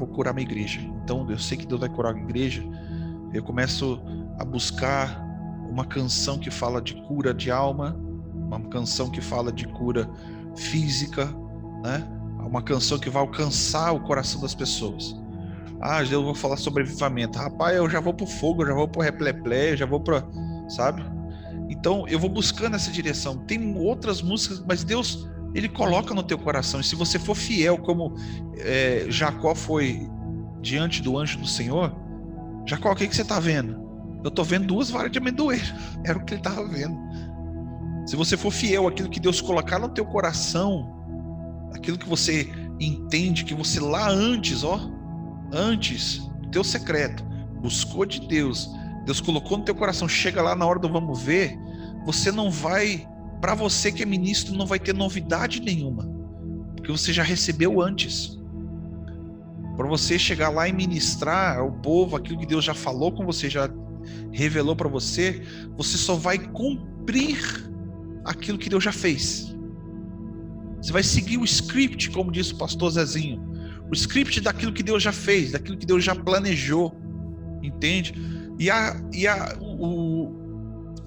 curar minha igreja. Então eu sei que Deus vai curar a igreja. Eu começo a buscar uma canção que fala de cura de alma, uma canção que fala de cura física, né? Uma canção que vai alcançar o coração das pessoas. Eu vou falar sobre avivamento. Rapaz, eu já vou pro fogo, eu já vou pro repleplé, eu já vou pra... Sabe? Então, eu vou buscando essa direção. Tem outras músicas, mas Deus, Ele coloca no teu coração. E se você for fiel, como Jacó foi diante do anjo do Senhor, Jacó, o que você está vendo? Eu estou vendo 2 varas de amendoeira. Era o que ele estava vendo. Se você for fiel àquilo que Deus colocar no teu coração, aquilo que você entende, que você lá antes do teu secreto, buscou de Deus, Deus colocou no teu coração, chega lá na hora do vamos ver, você não vai, para você que é ministro, não vai ter novidade nenhuma, porque você já recebeu antes. Para você chegar lá e ministrar ao povo aquilo que Deus já falou com você, já revelou para você, você só vai cumprir aquilo que Deus já fez. Você vai seguir o script, como disse o pastor Zezinho, o script daquilo que Deus já fez, daquilo que Deus já planejou, entende?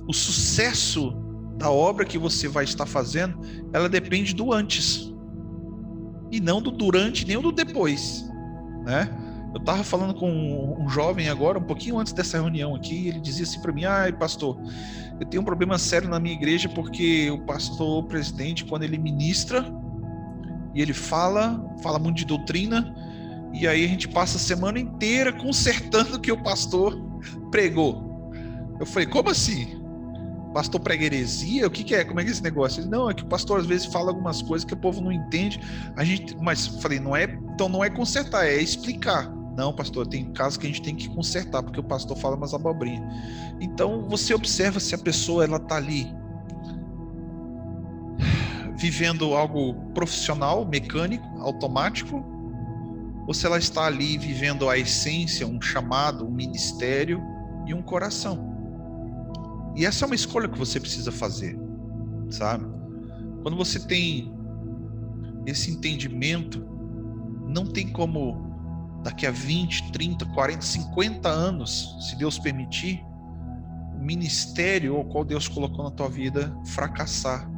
O sucesso da obra que você vai estar fazendo, ela depende do antes, e não do durante, nem do depois, né? Eu estava falando com um jovem agora, um pouquinho antes dessa reunião aqui, ele dizia assim para mim: pastor, eu tenho um problema sério na minha igreja, porque o pastor, o presidente, quando ele ministra, e ele fala muito de doutrina, e aí a gente passa a semana inteira consertando o que o pastor pregou. Eu falei: como assim? O pastor prega heresia? O que é? Como é que é esse negócio? Ele: não, é que o pastor às vezes fala algumas coisas que o povo não entende. Mas falei: então não é consertar, é explicar. Não, pastor, tem casos que a gente tem que consertar, porque o pastor fala umas abobrinhas. Então você observa se a pessoa ela está ali vivendo algo profissional, mecânico, automático, ou se ela está ali vivendo a essência, um chamado, um ministério e um coração. E essa é uma escolha que você precisa fazer, sabe? Quando você tem esse entendimento, não tem como daqui a 20, 30, 40, 50 anos, se Deus permitir, o ministério ao qual Deus colocou na tua vida fracassar,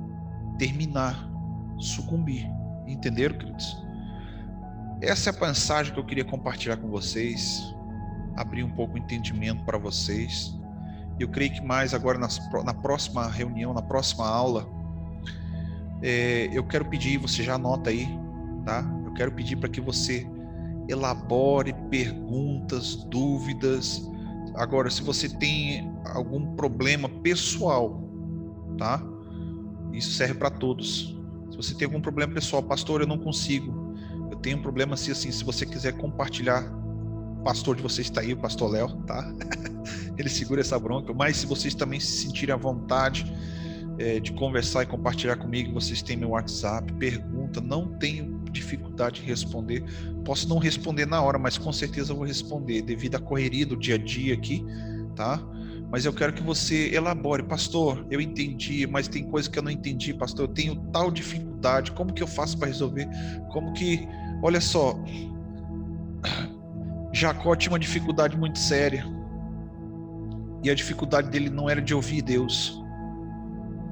terminar, sucumbir. Entenderam, queridos? Essa é a mensagem que eu queria compartilhar com vocês, abrir um pouco o entendimento para vocês. Eu creio que mais agora na próxima reunião, na próxima aula, eu quero pedir, você já anota aí, tá? Eu quero pedir para que você elabore perguntas, dúvidas. Agora, se você tem algum problema pessoal, tá? Isso serve para todos. Se você tem algum problema pessoal: pastor, eu não consigo, eu tenho um problema assim, se você quiser compartilhar, o pastor de vocês está aí, o pastor Léo, tá? Ele segura essa bronca. Mas se vocês também se sentirem à vontade de conversar e compartilhar comigo, vocês têm meu WhatsApp, pergunta, não tenho dificuldade em responder. Posso não responder na hora, mas com certeza eu vou responder, devido à correria do dia a dia aqui, tá? Mas eu quero que você elabore: pastor, eu entendi, mas tem coisa que eu não entendi, pastor, eu tenho tal dificuldade, como que eu faço para resolver? Olha só, Jacó tinha uma dificuldade muito séria, e a dificuldade dele não era de ouvir Deus,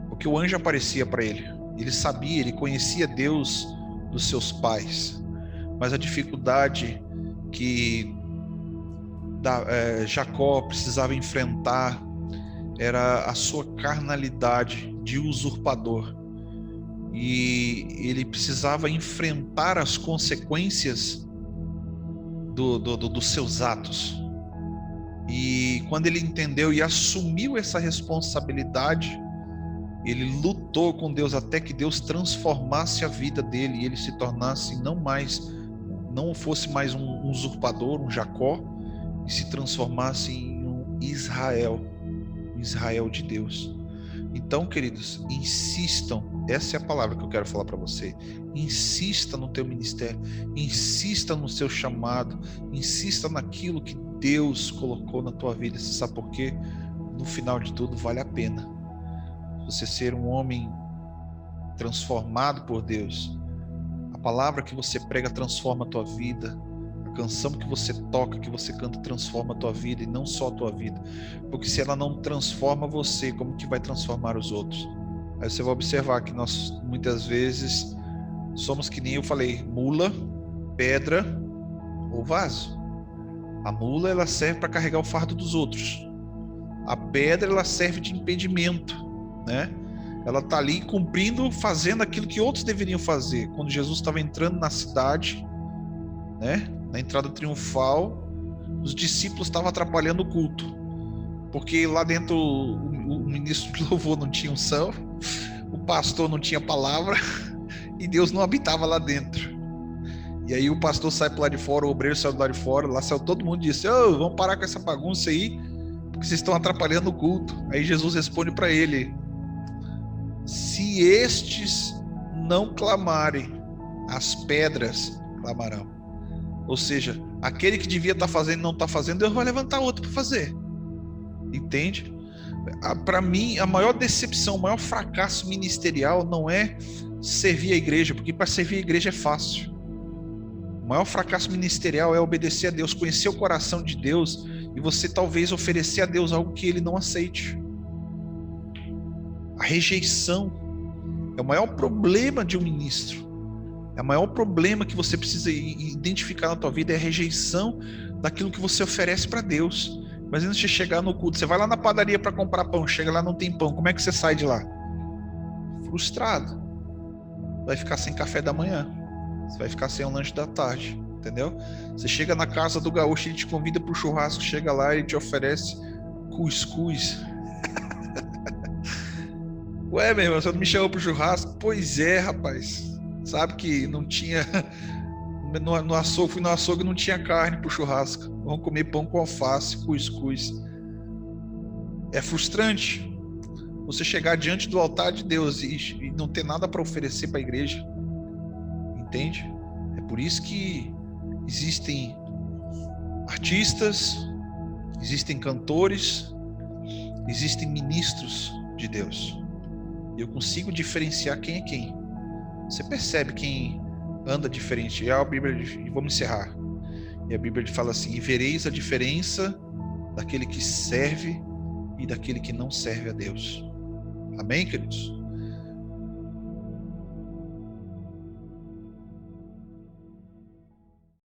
porque o anjo aparecia para ele, ele sabia, ele conhecia Deus dos seus pais, mas a dificuldade que Jacó precisava enfrentar era a sua carnalidade de usurpador, e ele precisava enfrentar as consequências dos seus atos. E quando ele entendeu e assumiu essa responsabilidade, ele lutou com Deus até que Deus transformasse a vida dele e ele se tornasse não fosse mais um usurpador, um Jacó, e se transformasse em um Israel de Deus. Então, queridos, insistam. Essa é a palavra que eu quero falar para você. Insista no teu ministério, insista no seu chamado, insista naquilo que Deus colocou na tua vida. Você sabe por quê? no final de tudo vale a pena. Você ser um homem transformado por Deus. A palavra que você prega transforma a tua vida. A canção que você toca, que você canta, transforma a tua vida, e não só a tua vida. Porque se ela não transforma você, como que vai transformar os outros? Aí você vai observar que nós, muitas vezes, somos que nem eu falei, mula, pedra ou vaso. A mula, ela serve para carregar o fardo dos outros. A pedra, ela serve de impedimento, né? Ela está ali cumprindo, fazendo aquilo que outros deveriam fazer. Quando Jesus estava entrando na cidade, né, na entrada triunfal, os discípulos estavam atrapalhando o culto. Porque lá dentro o ministro de louvor não tinha unção, o pastor não tinha palavra e Deus não habitava lá dentro. E aí o pastor sai para lá de fora, o obreiro saiu do lado de fora, lá saiu todo mundo e disse: "Oh, vamos parar com essa bagunça aí, porque vocês estão atrapalhando o culto." Aí Jesus responde para ele: "Se estes não clamarem, as pedras clamarão." Ou seja, aquele que devia estar fazendo e não está fazendo, Deus vai levantar outro para fazer. Entende? Para mim, a maior decepção, o maior fracasso ministerial não é servir a igreja, porque para servir a igreja é fácil. O maior fracasso ministerial é obedecer a Deus, conhecer o coração de Deus e você talvez oferecer a Deus algo que Ele não aceite. A rejeição é o maior problema de um ministro. É o maior problema que você precisa identificar na tua vida, é a rejeição daquilo que você oferece para Deus. Mas antes de chegar no culto, você vai lá na padaria para comprar pão, chega lá não tem pão, como é que você sai de lá? Frustrado. Vai ficar sem café da manhã. Você vai ficar sem um lanche da tarde, entendeu? Você chega na casa do gaúcho, ele te convida para o churrasco, chega lá e ele te oferece cuscuz. Ué, meu irmão, você não me chamou para o churrasco? Pois é, rapaz. Sabe que não tinha... No açougue, fui no açougue e não tinha carne para o churrasco. Vamos comer pão com alface, cuscuz. É frustrante você chegar diante do altar de Deus e não ter nada para oferecer para a igreja. Entende? É por isso que existem artistas, existem cantores, existem ministros de Deus. Eu consigo diferenciar quem é quem. Você percebe quem anda diferente. E a Bíblia, e vamos encerrar. E a Bíblia fala assim: "E vereis a diferença daquele que serve e daquele que não serve a Deus." Amém, queridos?